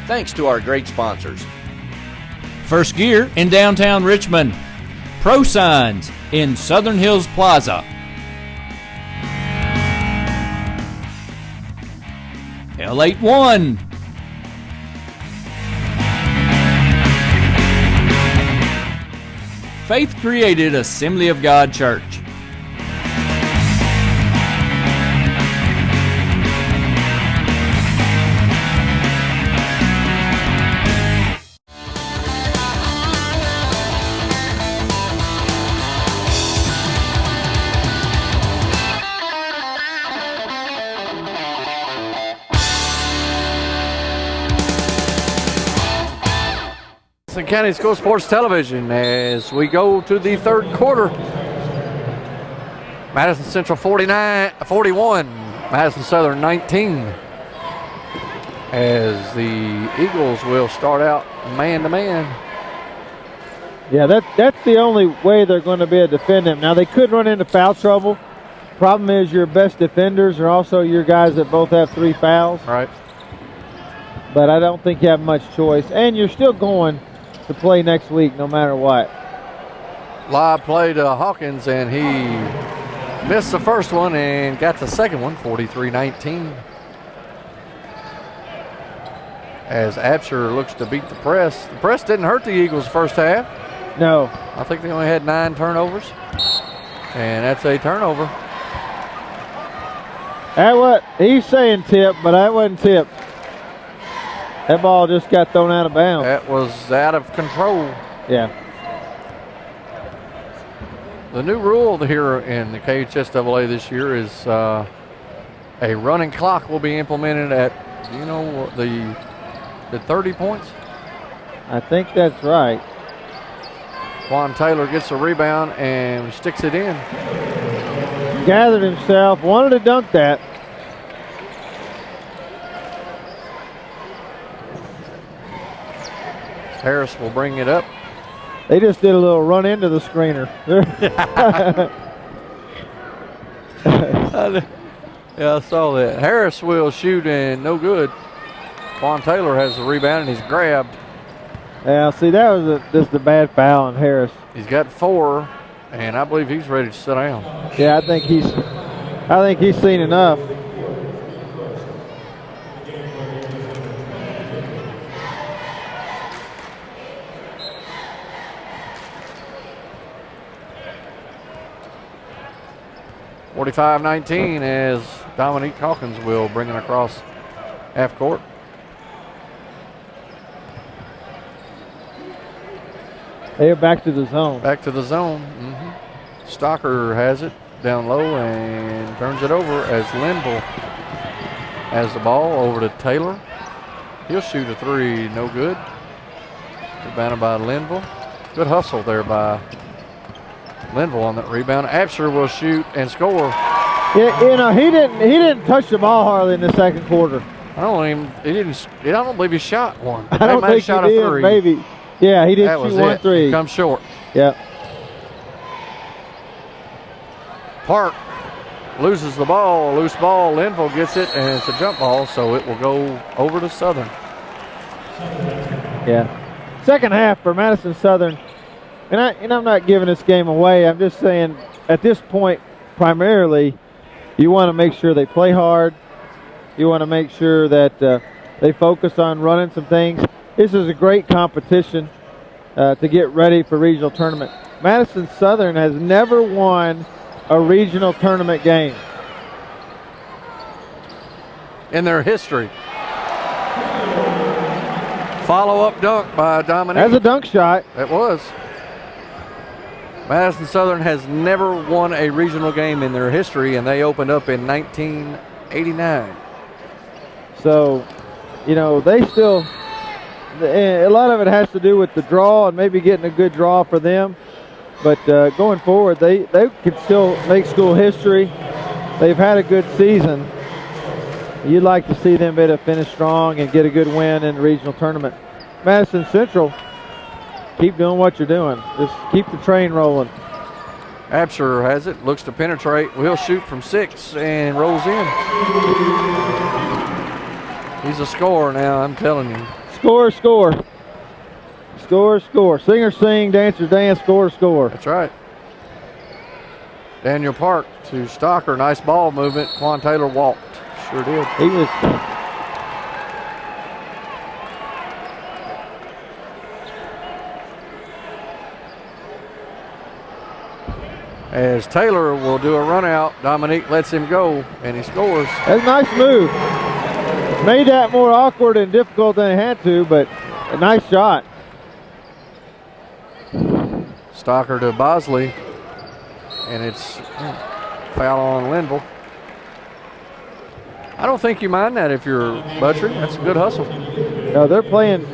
Thanks to our great sponsors. First Gear in downtown Richmond. Pro Signs in Southern Hills Plaza. L81. Faith Created Assembly of God Church. Madison County School Sports Television as we go to the third quarter. Madison Central 41, Madison Southern 19. As the Eagles will start out man-to-man. Yeah, that's the only way they're going to be able to defend him. Now, they could run into foul trouble. Problem is your best defenders are also your guys that both have 3 fouls. Right. But I don't think you have much choice. And you're still going to play next week no matter what. Live play to Hawkins, and he missed the first one and got the second one, 43-19. As Absher looks to beat the press. The press didn't hurt the Eagles first half. No. I think they only had 9 turnovers. And that's a turnover. He's saying tip, but that wasn't tipped. That ball just got thrown out of bounds. That was out of control. Yeah. The new rule here in the KHSAA this year is a running clock will be implemented at, the 30 points? I think that's right. Juan Taylor gets a rebound and sticks it in. Gathered himself, wanted to dunk that. Harris will bring it up. They just did a little run into the screener. Yeah, I saw that. Harris will shoot and no good. Juan Taylor has the rebound and he's grabbed. Yeah, see, that was just a bad foul on Harris. He's got 4, and I believe he's ready to sit down. Yeah, I think he's seen enough. (45-19) as Dominique Hawkins will bring it across half court. They're back to the zone. Back to the zone. Stocker has it down low and turns it over as Linville has the ball over to Taylor. He'll shoot a 3, no good. Rebounded by Linville. Good hustle there by Linville on that rebound. Absher will shoot and score. Yeah, he didn't touch the ball hardly in the second quarter. I don't believe he shot one. I don't think he shot did, a 3. maybe. Yeah, he did That shoot was 1 3. He comes short. Yeah. Park loses the ball, a loose ball. Linville gets it, and it's a jump ball, so it will go over to Southern. Yeah. Second half for Madison Southern. And I'm not giving this game away. I'm just saying at this point, primarily, You want to make sure they play hard. You want to make sure that they focus on running some things. This is a great competition to get ready for regional tournament. Madison Southern has never won a regional tournament game in their history. Follow-up dunk by Dominique. That's a dunk shot. It was. Madison Southern has never won a regional game in their history, and they opened up in 1989. So, you know, they still, a lot of it has to do with the draw and maybe getting a good draw for them. But going forward, they could still make school history. They've had a good season. You'd like to see them be able to finish strong and get a good win in the regional tournament. Madison Central, keep doing what you're doing. Just keep the train rolling. Absher has it, looks to penetrate. Will shoot from 6 and rolls in. He's a scorer now, I'm telling you. Score, score. Score, score. Singer, sing, dancer, dance, score, score. That's right. Daniel Park to Stocker. Nice ball movement. Quan Taylor walked. Sure did. He was. As Taylor will do a run out, Dominique lets him go, and he scores. That's a nice move. Made that more awkward and difficult than it had to, but a nice shot. Stocker to Bosley, and it's foul on Linville. I don't think you mind that if you're Butcher. That's a good hustle. No, they're playing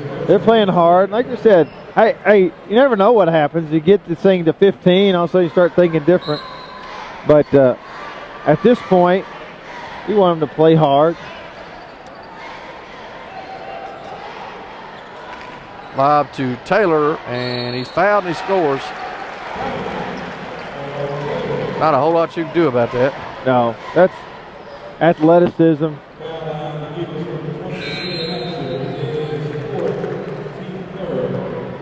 hard. Like I said, you never know what happens. You get this thing to 15, all of a sudden you start thinking different. But at this point, you want them to play hard. Lob to Taylor, and he's fouled and he scores. Not a whole lot you can do about that. No, that's athleticism.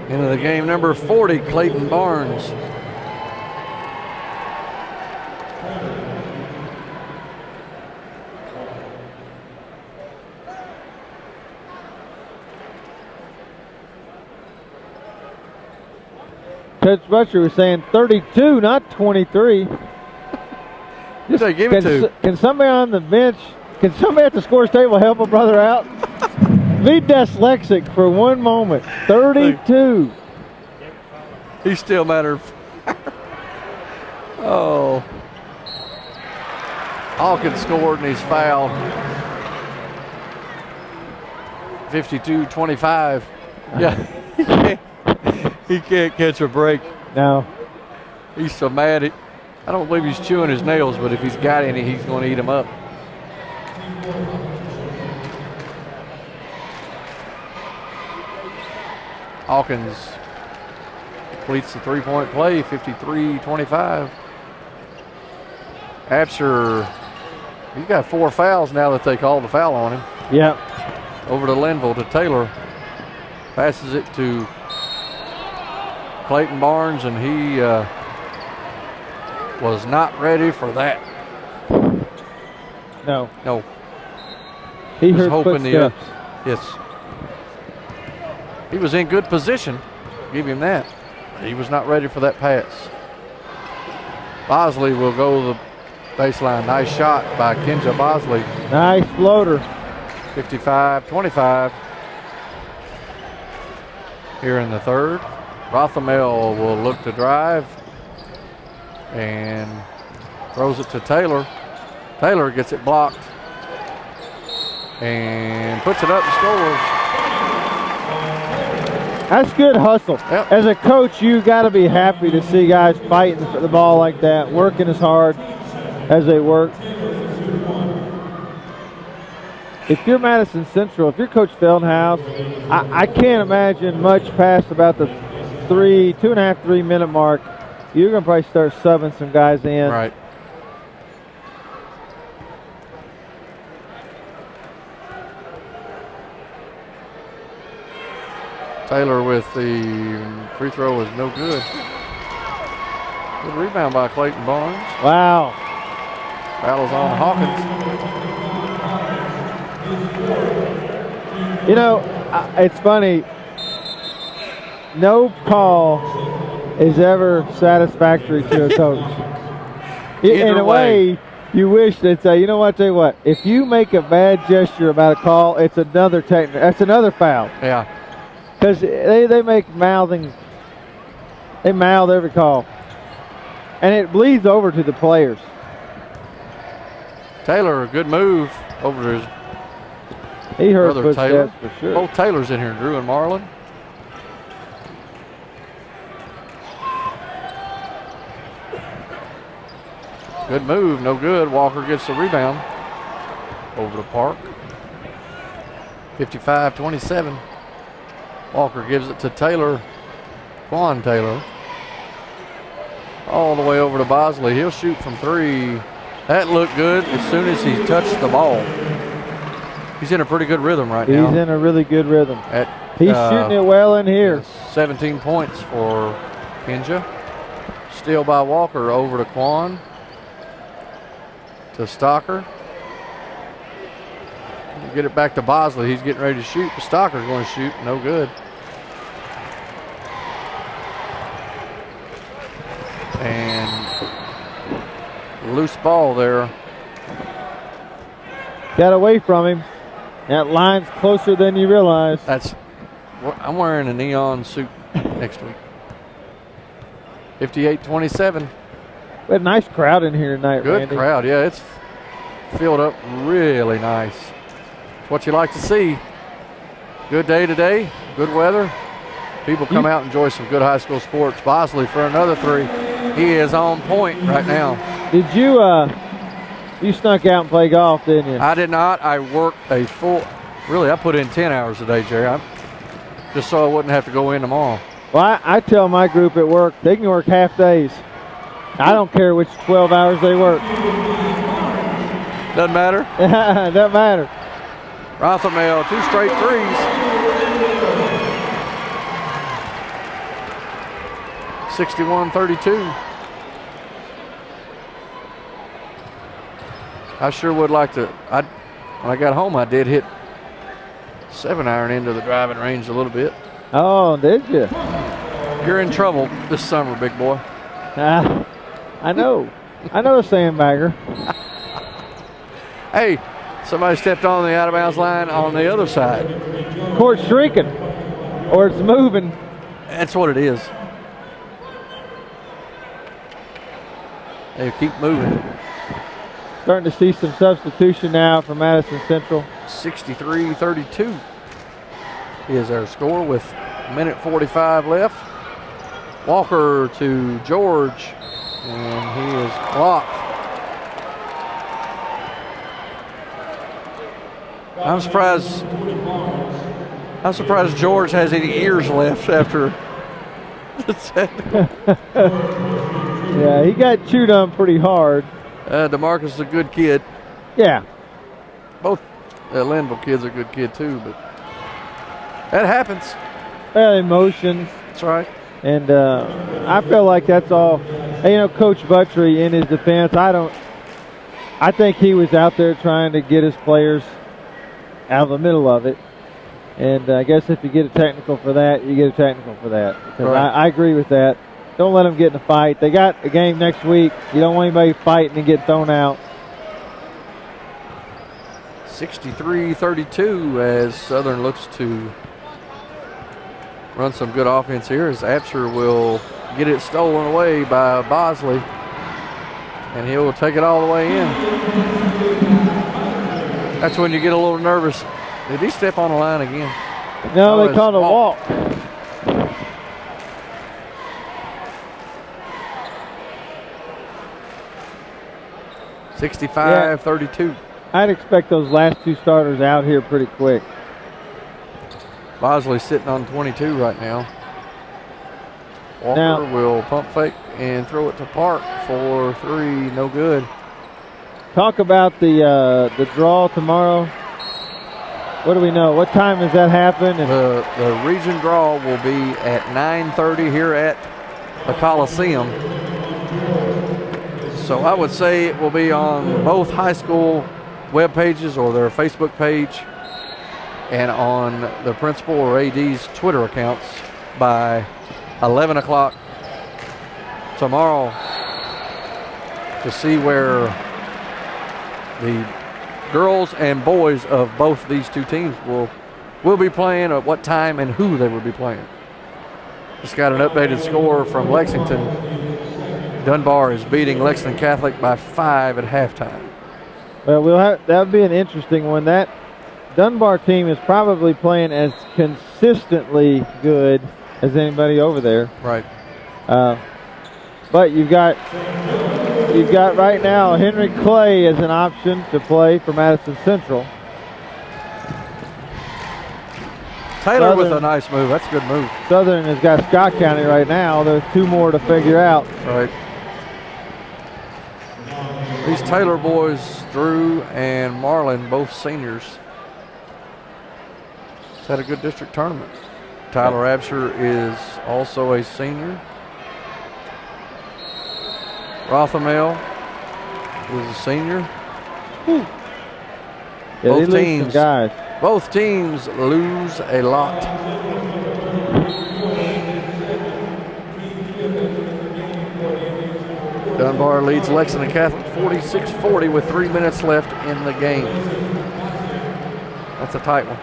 Into the game, number 40, Clayton Barnes. Coach Butcher was saying 32, not 23. Just give it to. Can somebody on the bench, can somebody at the scores table help a brother out? Be dyslexic for one moment. 32. He's still matter. Oh. Hawkins scored and he's fouled. 52-25. Yeah. He can't catch a break. No. He's so mad. I don't believe he's chewing his nails, but if he's got any, he's going to eat them up. Hawkins completes the three-point play, 53-25. Absher, he's got 4 fouls now that they called the foul on him. Yeah. Over to Linville, to Taylor. Passes it to Clayton Barnes, and he was not ready for that. No. No. He heard footsteps. Yes. He was in good position. Give him that. He was not ready for that pass. Bosley will go the baseline. Nice shot by Kenja Bosley. Nice floater. 55-25. Here in the third. Rothamel will look to drive and throws it to Taylor. Taylor gets it blocked and puts it up and scores. That's good hustle. Yep. As a coach, you got to be happy to see guys fighting for the ball like that, working as hard as they work. If you're Madison Central, if you're Coach Feldhaus, I can't imagine much past about the 2.5, 3 minute mark. You're going to probably start subbing some guys in. Right. Taylor with the free throw was no good. Good rebound by Clayton Barnes. Wow. Foul is on Hawkins. You know, it's funny. No call is ever satisfactory to a coach. In a way, you wish they'd say, you know what, tell you what, if you make a bad gesture about a call, it's another that's another foul. Yeah. Because they make mouthing, they mouth every call. And it bleeds over to the players. Taylor, a good move over to his He heard brother Taylor. For sure. Both Taylors in here, Drew and Marlon. Good move, no good. Walker gets the rebound over to Park. 55-27. Walker gives it to Taylor, Quan Taylor. All the way over to Bosley. He'll shoot from three. That looked good as soon as he touched the ball. He's in a pretty good rhythm right now. He's in a really good rhythm. He's shooting it well in here. 17 points for Kinja. Steal by Walker over to Quan. To Stocker. Get it back to Bosley. He's getting ready to shoot. But Stocker's going to shoot. No good. And loose ball there. Got away from him. That line's closer than you realize. I'm wearing a neon suit next week. 58-27. We had a nice crowd in here tonight, Good Randy. crowd, yeah. It's filled up really nice. It's what you like to see. Good day today, good weather. People come out and enjoy some good high school sports. Bosley for another three. He is on point right now. Did you snuck out and play golf, didn't you? I did not. I worked a full, really, I put in 10 hours a day, Jerry. Just so I wouldn't have to go in tomorrow. Well, I tell my group at work, they can work half days. I don't care which 12 hours they work. Doesn't matter? Doesn't matter. Rothermel, 2 straight threes. 61-32. I sure would like to. When I got home, I did hit 7-iron into the driving range a little bit. Oh, did you? You're in trouble this summer, big boy. I know. I know a sandbagger. Hey, somebody stepped on the out-of-bounds line on the other side. Court's shrinking, or it's moving. That's what it is. They keep moving. Starting to see some substitution now for Madison Central. 63-32 is our score with a minute 45 left. Walker to George, and he is blocked. I'm surprised George has any ears left after the technical. Yeah, he got chewed on pretty hard. DeMarcus is a good kid. Yeah. Both Linville kids are a good kid too, but that happens. Well, emotions. That's right. And I feel like that's all. You know, Coach Buttry, in his defense, I think he was out there trying to get his players out of the middle of it. And I guess if you get a technical for that, you get a technical for that. Because right. I agree with that. Don't let them get in a fight. They got a game next week. You don't want anybody fighting and get thrown out. 63-32 as Southern looks to run some good offense here, as Absher will get it stolen away by Bosley, and he will take it all the way in. That's when you get a little nervous. Did he step on the line again? No, they called a walk. 65-32. I'd expect those last two starters out here pretty quick. Bosley sitting on 22 right now. Walker will pump fake and throw it to Park for three. No good. Talk about the draw tomorrow. What do we know? What time does that happen? The region draw will be at 9:30 here at the Coliseum. So I would say it will be on both high school web pages or their Facebook page and on the principal or AD's Twitter accounts by 11 o'clock tomorrow to see where the girls and boys of both these two teams will be playing, at what time and who they will be playing. Just got an updated score from Lexington. Dunbar is beating Lexington Catholic by 5 at halftime. Well, that would be an interesting one. That Dunbar team is probably playing as consistently good as anybody over there. Right. But you've got right now Henry Clay as an option to play for Madison Central. Taylor with a nice move. That's a good move. Southern has got Scott County right now. There's 2 more to figure out. Right. These Taylor boys, Drew and Marlin, both seniors, has had a good district tournament. Tyler Absher is also a senior. Rothamel is a senior. Yeah, both teams lose a lot. Dunbar leads Lexington Catholic 46-40 with 3 minutes left in the game. That's a tight one.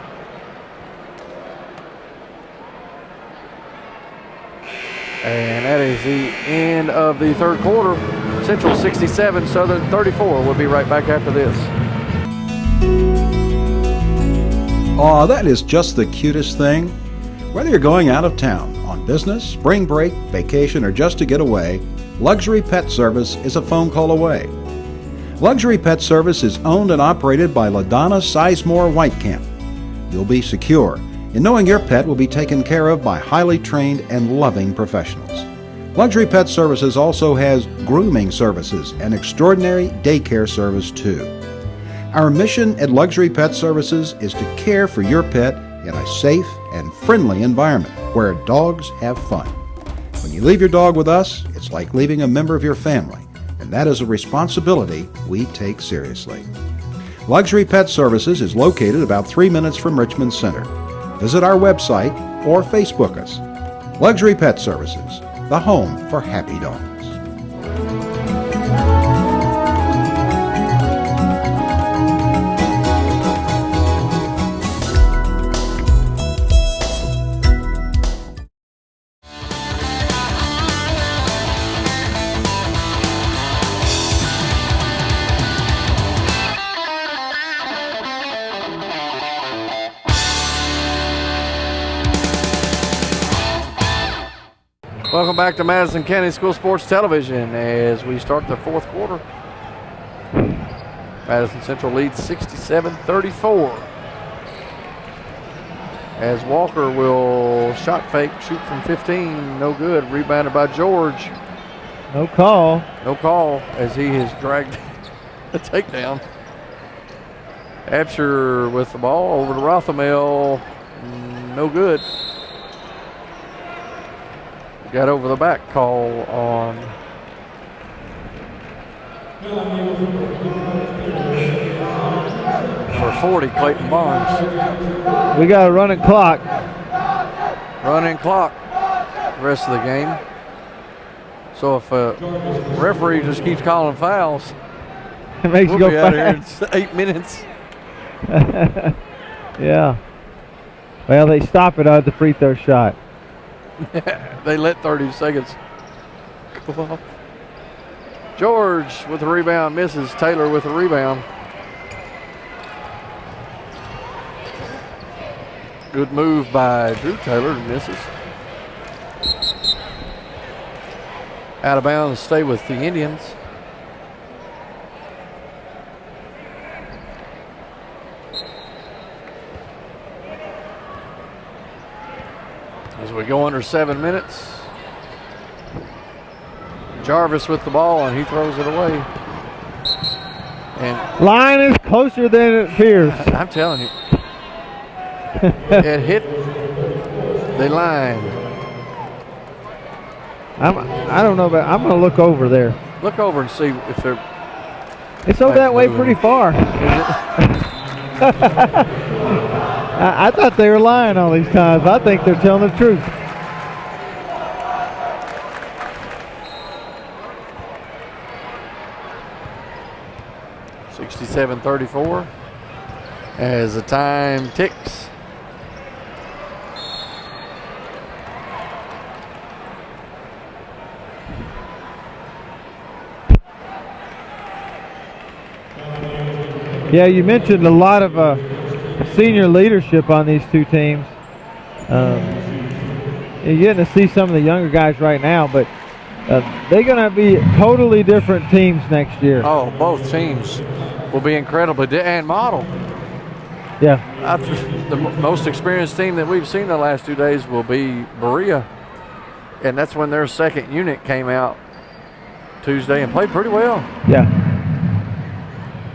And that is the end of the third quarter. Central 67, Southern 34. We'll be right back after this. Aw, that is just the cutest thing. Whether you're going out of town, on business, spring break, vacation, or just to get away, Luxury Pet Service is a phone call away. Luxury Pet Service is owned and operated by LaDonna Sizemore Whitecamp. You'll be secure in knowing your pet will be taken care of by highly trained and loving professionals. Luxury Pet Services also has grooming services and extraordinary daycare service too. Our mission at Luxury Pet Services is to care for your pet in a safe and friendly environment where dogs have fun. When you leave your dog with us, it's like leaving a member of your family, and that is a responsibility we take seriously. Luxury Pet Services is located about 3 minutes from Richmond Center. Visit our website or Facebook us. Luxury Pet Services, the home for happy dogs. Welcome back to Madison County School Sports Television as we start the fourth quarter. Madison Central leads 67-34. As Walker will shot fake, shoot from 15, no good. Rebounded by George. No call. No call as he has dragged a takedown. Absher with the ball over to Rothamel. No good. Got over the back call on number 40, Clayton Barnes. We got a running clock. Running clock the rest of the game. So if a referee just keeps calling fouls, it makes we'll you go be fast. out here in 8 minutes. Yeah. Well, they stop it at the free throw shot. They let 30 seconds go off. George with the rebound misses. Taylor with the rebound. Good move by Drew Taylor, misses. Out of bounds, stay with the Indians. As we go under 7 minutes, Jarvis with the ball and he throws it away. And line is closer than it appears. I'm telling you, it hit the line. I don't know, but I'm going to look over there. Look over and see if they're. It's over that way pretty far. I thought they were lying all these times. I think they're telling the truth. .37-34 as the time ticks. Yeah, you mentioned a lot of senior leadership on these two teams. You're getting to see some of the younger guys right now, but they're going to be totally different teams next year. Oh, both teams will be incredibly and model. Yeah. The most experienced team that we've seen the last 2 days will be Berea, and that's when their second unit came out Tuesday and played pretty well. Yeah.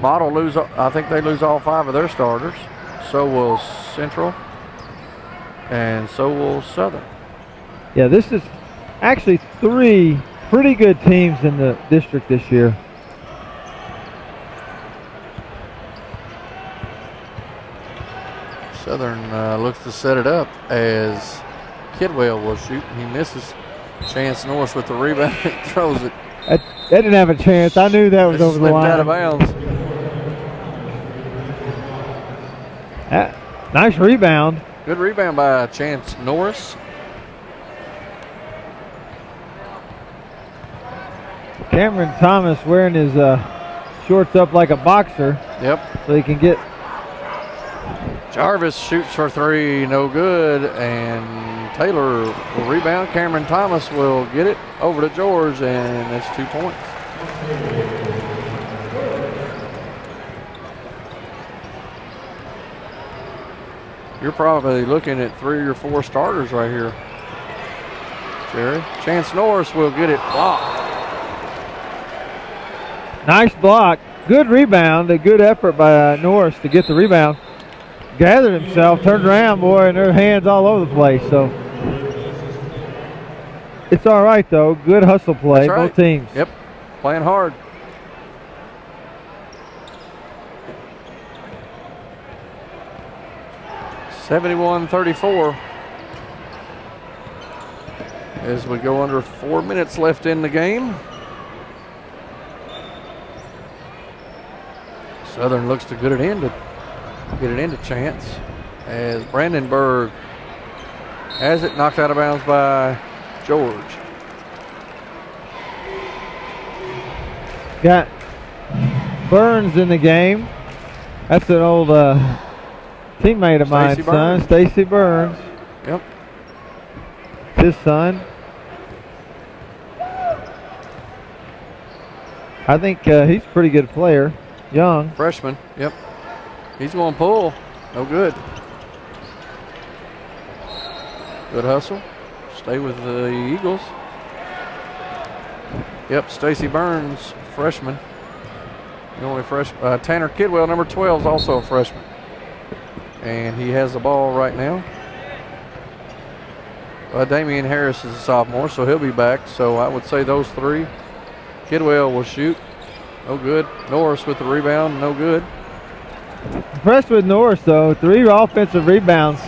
Model I think they lose all 5 of their starters. So will Central, and so will Southern. Yeah, this is actually 3 pretty good teams in the district this year. Southern looks to set it up as Kidwell will shoot. He misses. Chance Norris with the rebound throws it. That didn't have a chance. I knew that was over the line. Out of bounds. Nice rebound. Good rebound by Chance Norris. Cameron Thomas wearing his shorts up like a boxer. Yep. So he can get. Jarvis shoots for 3, no good, and Taylor will rebound. Cameron Thomas will get it over to George, and it's 2 points. You're probably looking at 3 or 4 starters right here, Jerry. Chance Norris will get it blocked. Nice block. Good rebound. A good effort by Norris to get the rebound. Gathered himself, turned around, boy, and their hands all over the place. So it's all right, though. Good hustle play, That's right. Both teams. Yep, playing hard. .71-34 as we go under 4 minutes left in the game. Southern looks to get it into Chance as Brandenburg has it knocked out of bounds by George. Got Burns in the game. That's an old teammate of mine, son, Stacy Burns. Yep. His son. I think he's a pretty good player. Young. Freshman, yep. He's going to pull. No good. Good hustle. Stay with the Eagles. Yep, Stacy Burns, freshman. The only freshman. Tanner Kidwell, number 12, is also a freshman. And he has the ball right now. Damian Harris is a sophomore, so he'll be back. So I would say those 3. Kidwell will shoot. No good. Norris with the rebound. No good. Impressed with Norris, though. 3 offensive rebounds.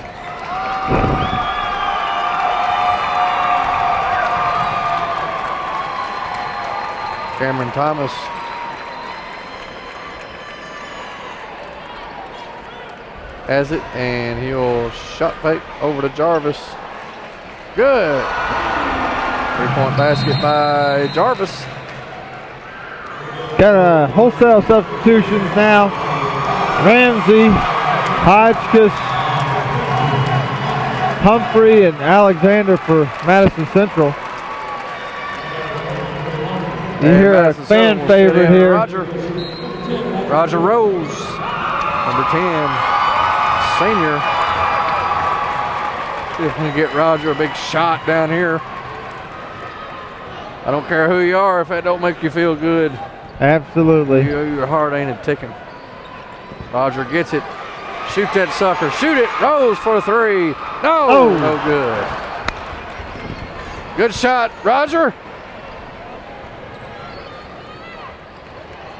Cameron Thomas has it, and he'll shot fake over to Jarvis. Good. 3-point basket by Jarvis. Got wholesale substitutions now. Ramsey, Hodgkiss, Humphrey, and Alexander for Madison Central. You hear Madison a fan favorite here. Roger Rose, number 10, senior. See if we can get Roger a big shot down here. I don't care who you are if that don't make you feel good. Absolutely. Your heart ain't a ticking. Roger gets it. Shoot that sucker. Shoot it. Rose for 3. No. Oh. No good. Good shot, Roger.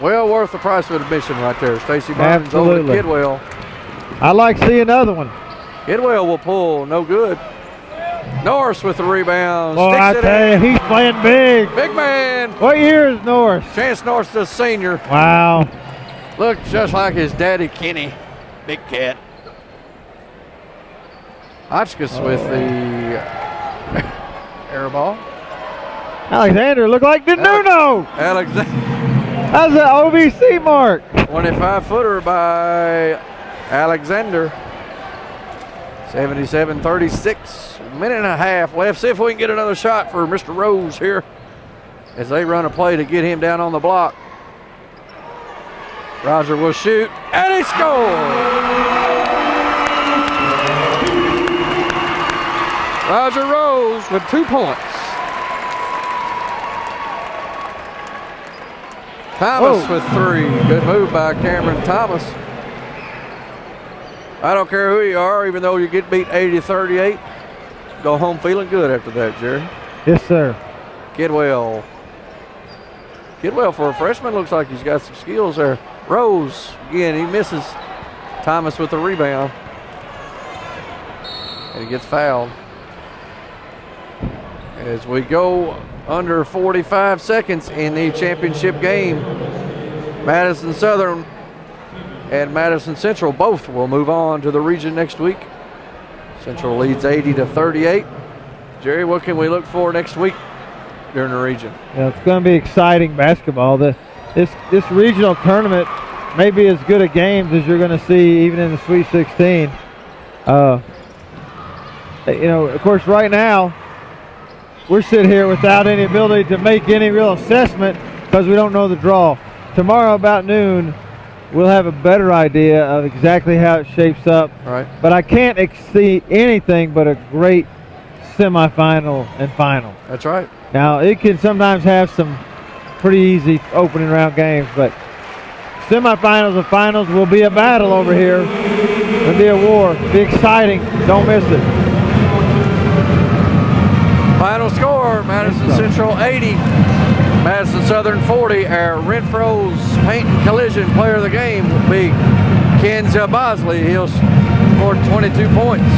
Well worth the price of admission right there. Stacy Burns over to Absolutely. Kidwell. I'd like to see another one. Kidwell will pull. No good. Norris with the rebound. Boy, I Sticks it tell in. you, he's playing big. Big man. What year is Norris? Chance Norris, the senior. Wow. Looks just like his daddy, Kenny. Big cat. Hotchkiss with the air ball. Alexander looked like Denuno. Alexander. That's an OVC mark. 25-footer by Alexander. 77-36. Minute and a half left. See if we can get another shot for Mr. Rose here as they run a play to get him down on the block. Roger will shoot, and he scores! Roger Rose with 2 points. Thomas with 3. Good move by Cameron Thomas. I don't care who you are, even though you get beat 80-38. Go home feeling good after that, Jerry. Yes, sir. Kidwell. Kidwell, for a freshman, looks like he's got some skills there. Rose, again, he misses. Thomas with the rebound. And he gets fouled. As we go under 45 seconds in the championship game, Madison Southern and Madison Central both will move on to the region next week. Central leads 80-38. Jerry, what can we look for next week during the region? Yeah, it's going to be exciting basketball. This regional tournament may be as good a games as you're going to see even in the Sweet 16. Of course, right now, we're sitting here without any ability to make any real assessment because we don't know the draw. Tomorrow about noon, we'll have a better idea of exactly how it shapes up. Right. But I can't see anything but a great semifinal and final. That's right. Now, it can sometimes have some pretty easy opening round games, but semifinals and finals will be a battle over here. It'll be a war. It'll be exciting. Don't miss it. Final score, Madison Central 80, Madison Southern 40. Our Renfro's Paint and Collision player of the game will be Kenza Bosley. He'll score 22 points.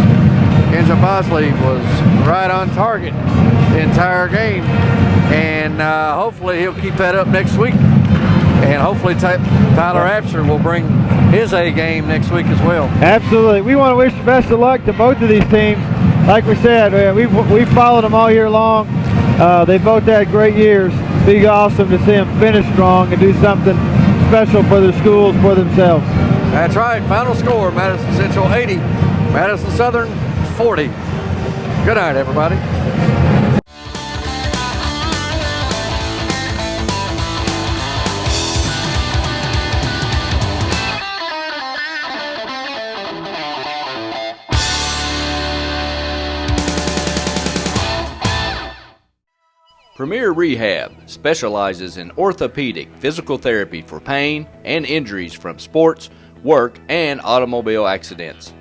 Kenza Bosley was right on target the entire game. And hopefully he'll keep that up next week. And hopefully Tyler Absher will bring his A game next week as well. Absolutely. We want to wish the best of luck to both of these teams. Like we said, we've followed them all year long. They both had great years. It'd be awesome to see them finish strong and do something special for their schools, for themselves. That's right. Final score, Madison Central 80, Madison Southern 40. Good night, everybody. Premier Rehab specializes in orthopedic physical therapy for pain and injuries from sports, work, and automobile accidents.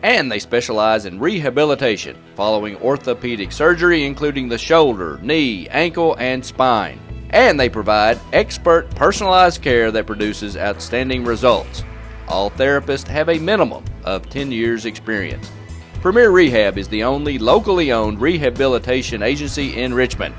And they specialize in rehabilitation following orthopedic surgery, including the shoulder, knee, ankle, and spine. And they provide expert personalized care that produces outstanding results. All therapists have a minimum of 10 years experience. Premier Rehab is the only locally owned rehabilitation agency in Richmond.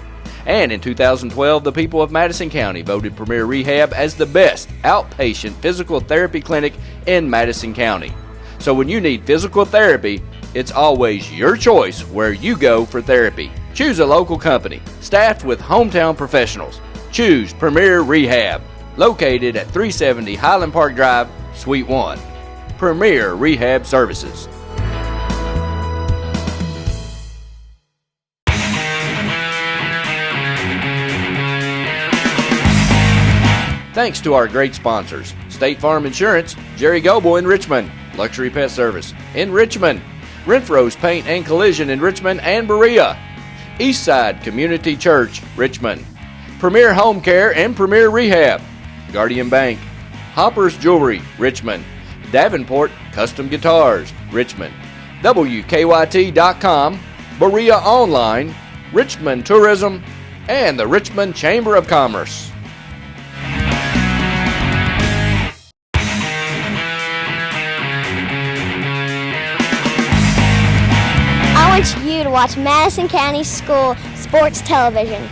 And in 2012, the people of Madison County voted Premier Rehab as the best outpatient physical therapy clinic in Madison County. So when you need physical therapy, it's always your choice where you go for therapy. Choose a local company, staffed with hometown professionals. Choose Premier Rehab, located at 370 Highland Park Drive, Suite 1. Premier Rehab Services. Thanks to our great sponsors, State Farm Insurance, Jerry Goble in Richmond, Luxury Pet Service in Richmond, Renfro's Paint and Collision in Richmond and Berea, Eastside Community Church, Richmond, Premier Home Care and Premier Rehab, Guardian Bank, Hopper's Jewelry, Richmond, Davenport Custom Guitars, Richmond, WKYT.com, Berea Online, Richmond Tourism, and the Richmond Chamber of Commerce. to watch Madison County School Sports Television.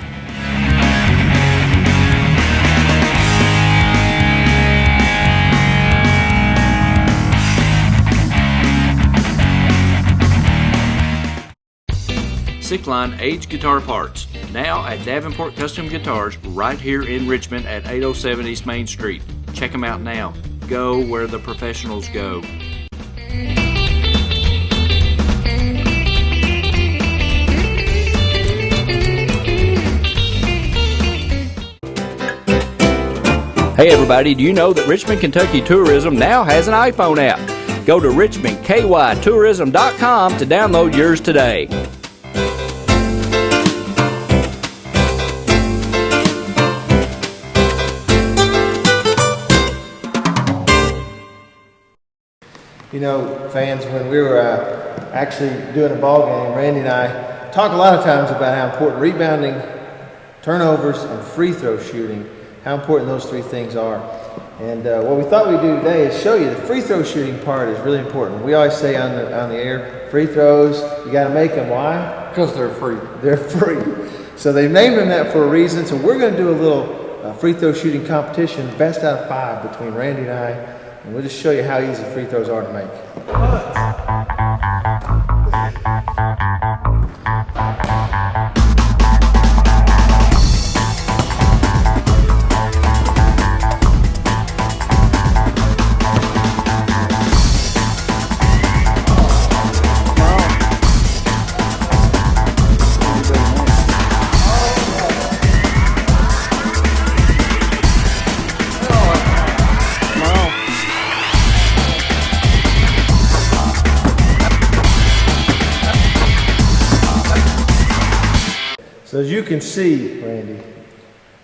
Sickline Aged Guitar Parts, now at Davenport Custom Guitars right here in Richmond at 807 East Main Street. Check them out now. Go where the professionals go. Hey everybody, do you know that Richmond, Kentucky Tourism now has an iPhone app? Go to richmondkytourism.com to download yours today. You know, fans, when we were actually doing a ball game, Randy and I talk a lot of times about how important rebounding, turnovers, and free throw shooting, how important those three things are. And what we thought we'd do today is show you the free throw shooting part is really important. We always say on the air, free throws, you got to make them. Why? Because they're free. They're free. So they named them that for a reason. So we're going to do a little free throw shooting competition, best out of 5 between Randy and I. And we'll just show you how easy free throws are to make. So as you can see, Randy,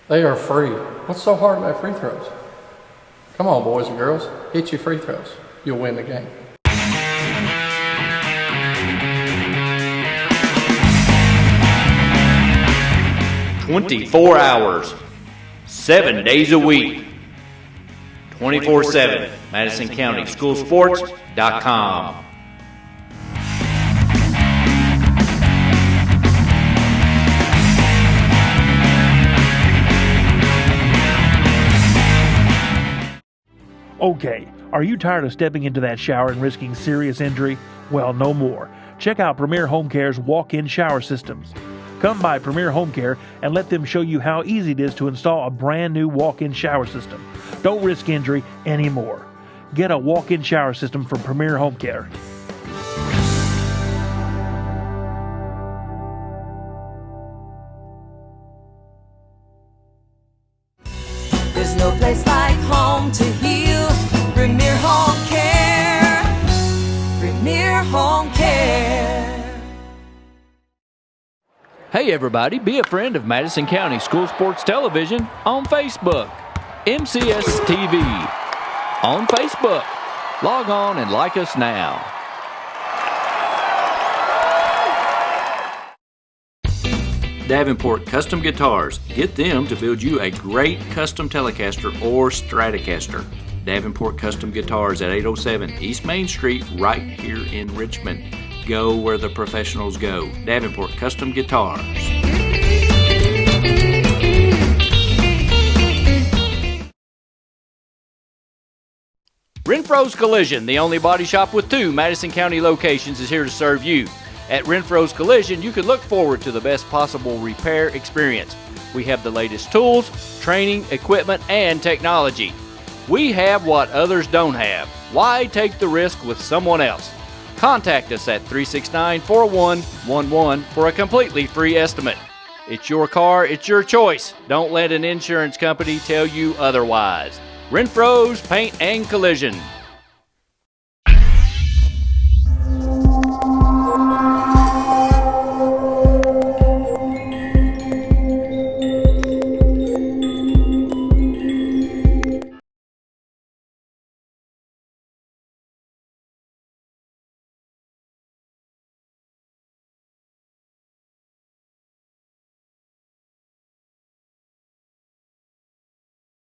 They are free. What's so hard about free throws? Come on, boys and girls, hit your free throws. You'll win the game. 24 hours, 7 days a week, 24/7, MadisonCountySchoolSports.com. Okay, are you tired of stepping into that shower and risking serious injury? Well, no more. Check out Premier Home Care's walk-in shower systems. Come by Premier Home Care and let them show you how easy it is to install a brand new walk-in shower system. Don't risk injury anymore. Get a walk-in shower system from Premier Home Care. There's no place like home to heal. Premier Home Care. Premier Home Care. Hey everybody, be a friend of Madison County School Sports Television on Facebook. MCS TV on Facebook. Log on and like us now. Davenport Custom Guitars. Get them to build you a great custom Telecaster or Stratocaster. Davenport Custom Guitars at 807 East Main Street, right here in Richmond. Go where the professionals go. Davenport Custom Guitars. Renfro's Collision, the only body shop with 2 Madison County locations, is here to serve you. At Renfro's Collision, you can look forward to the best possible repair experience. We have the latest tools, training, equipment, and technology. We have what others don't have. Why take the risk with someone else? Contact us at 369-4111 for a completely free estimate. It's your car, it's your choice. Don't let an insurance company tell you otherwise. Renfro's Paint and Collision.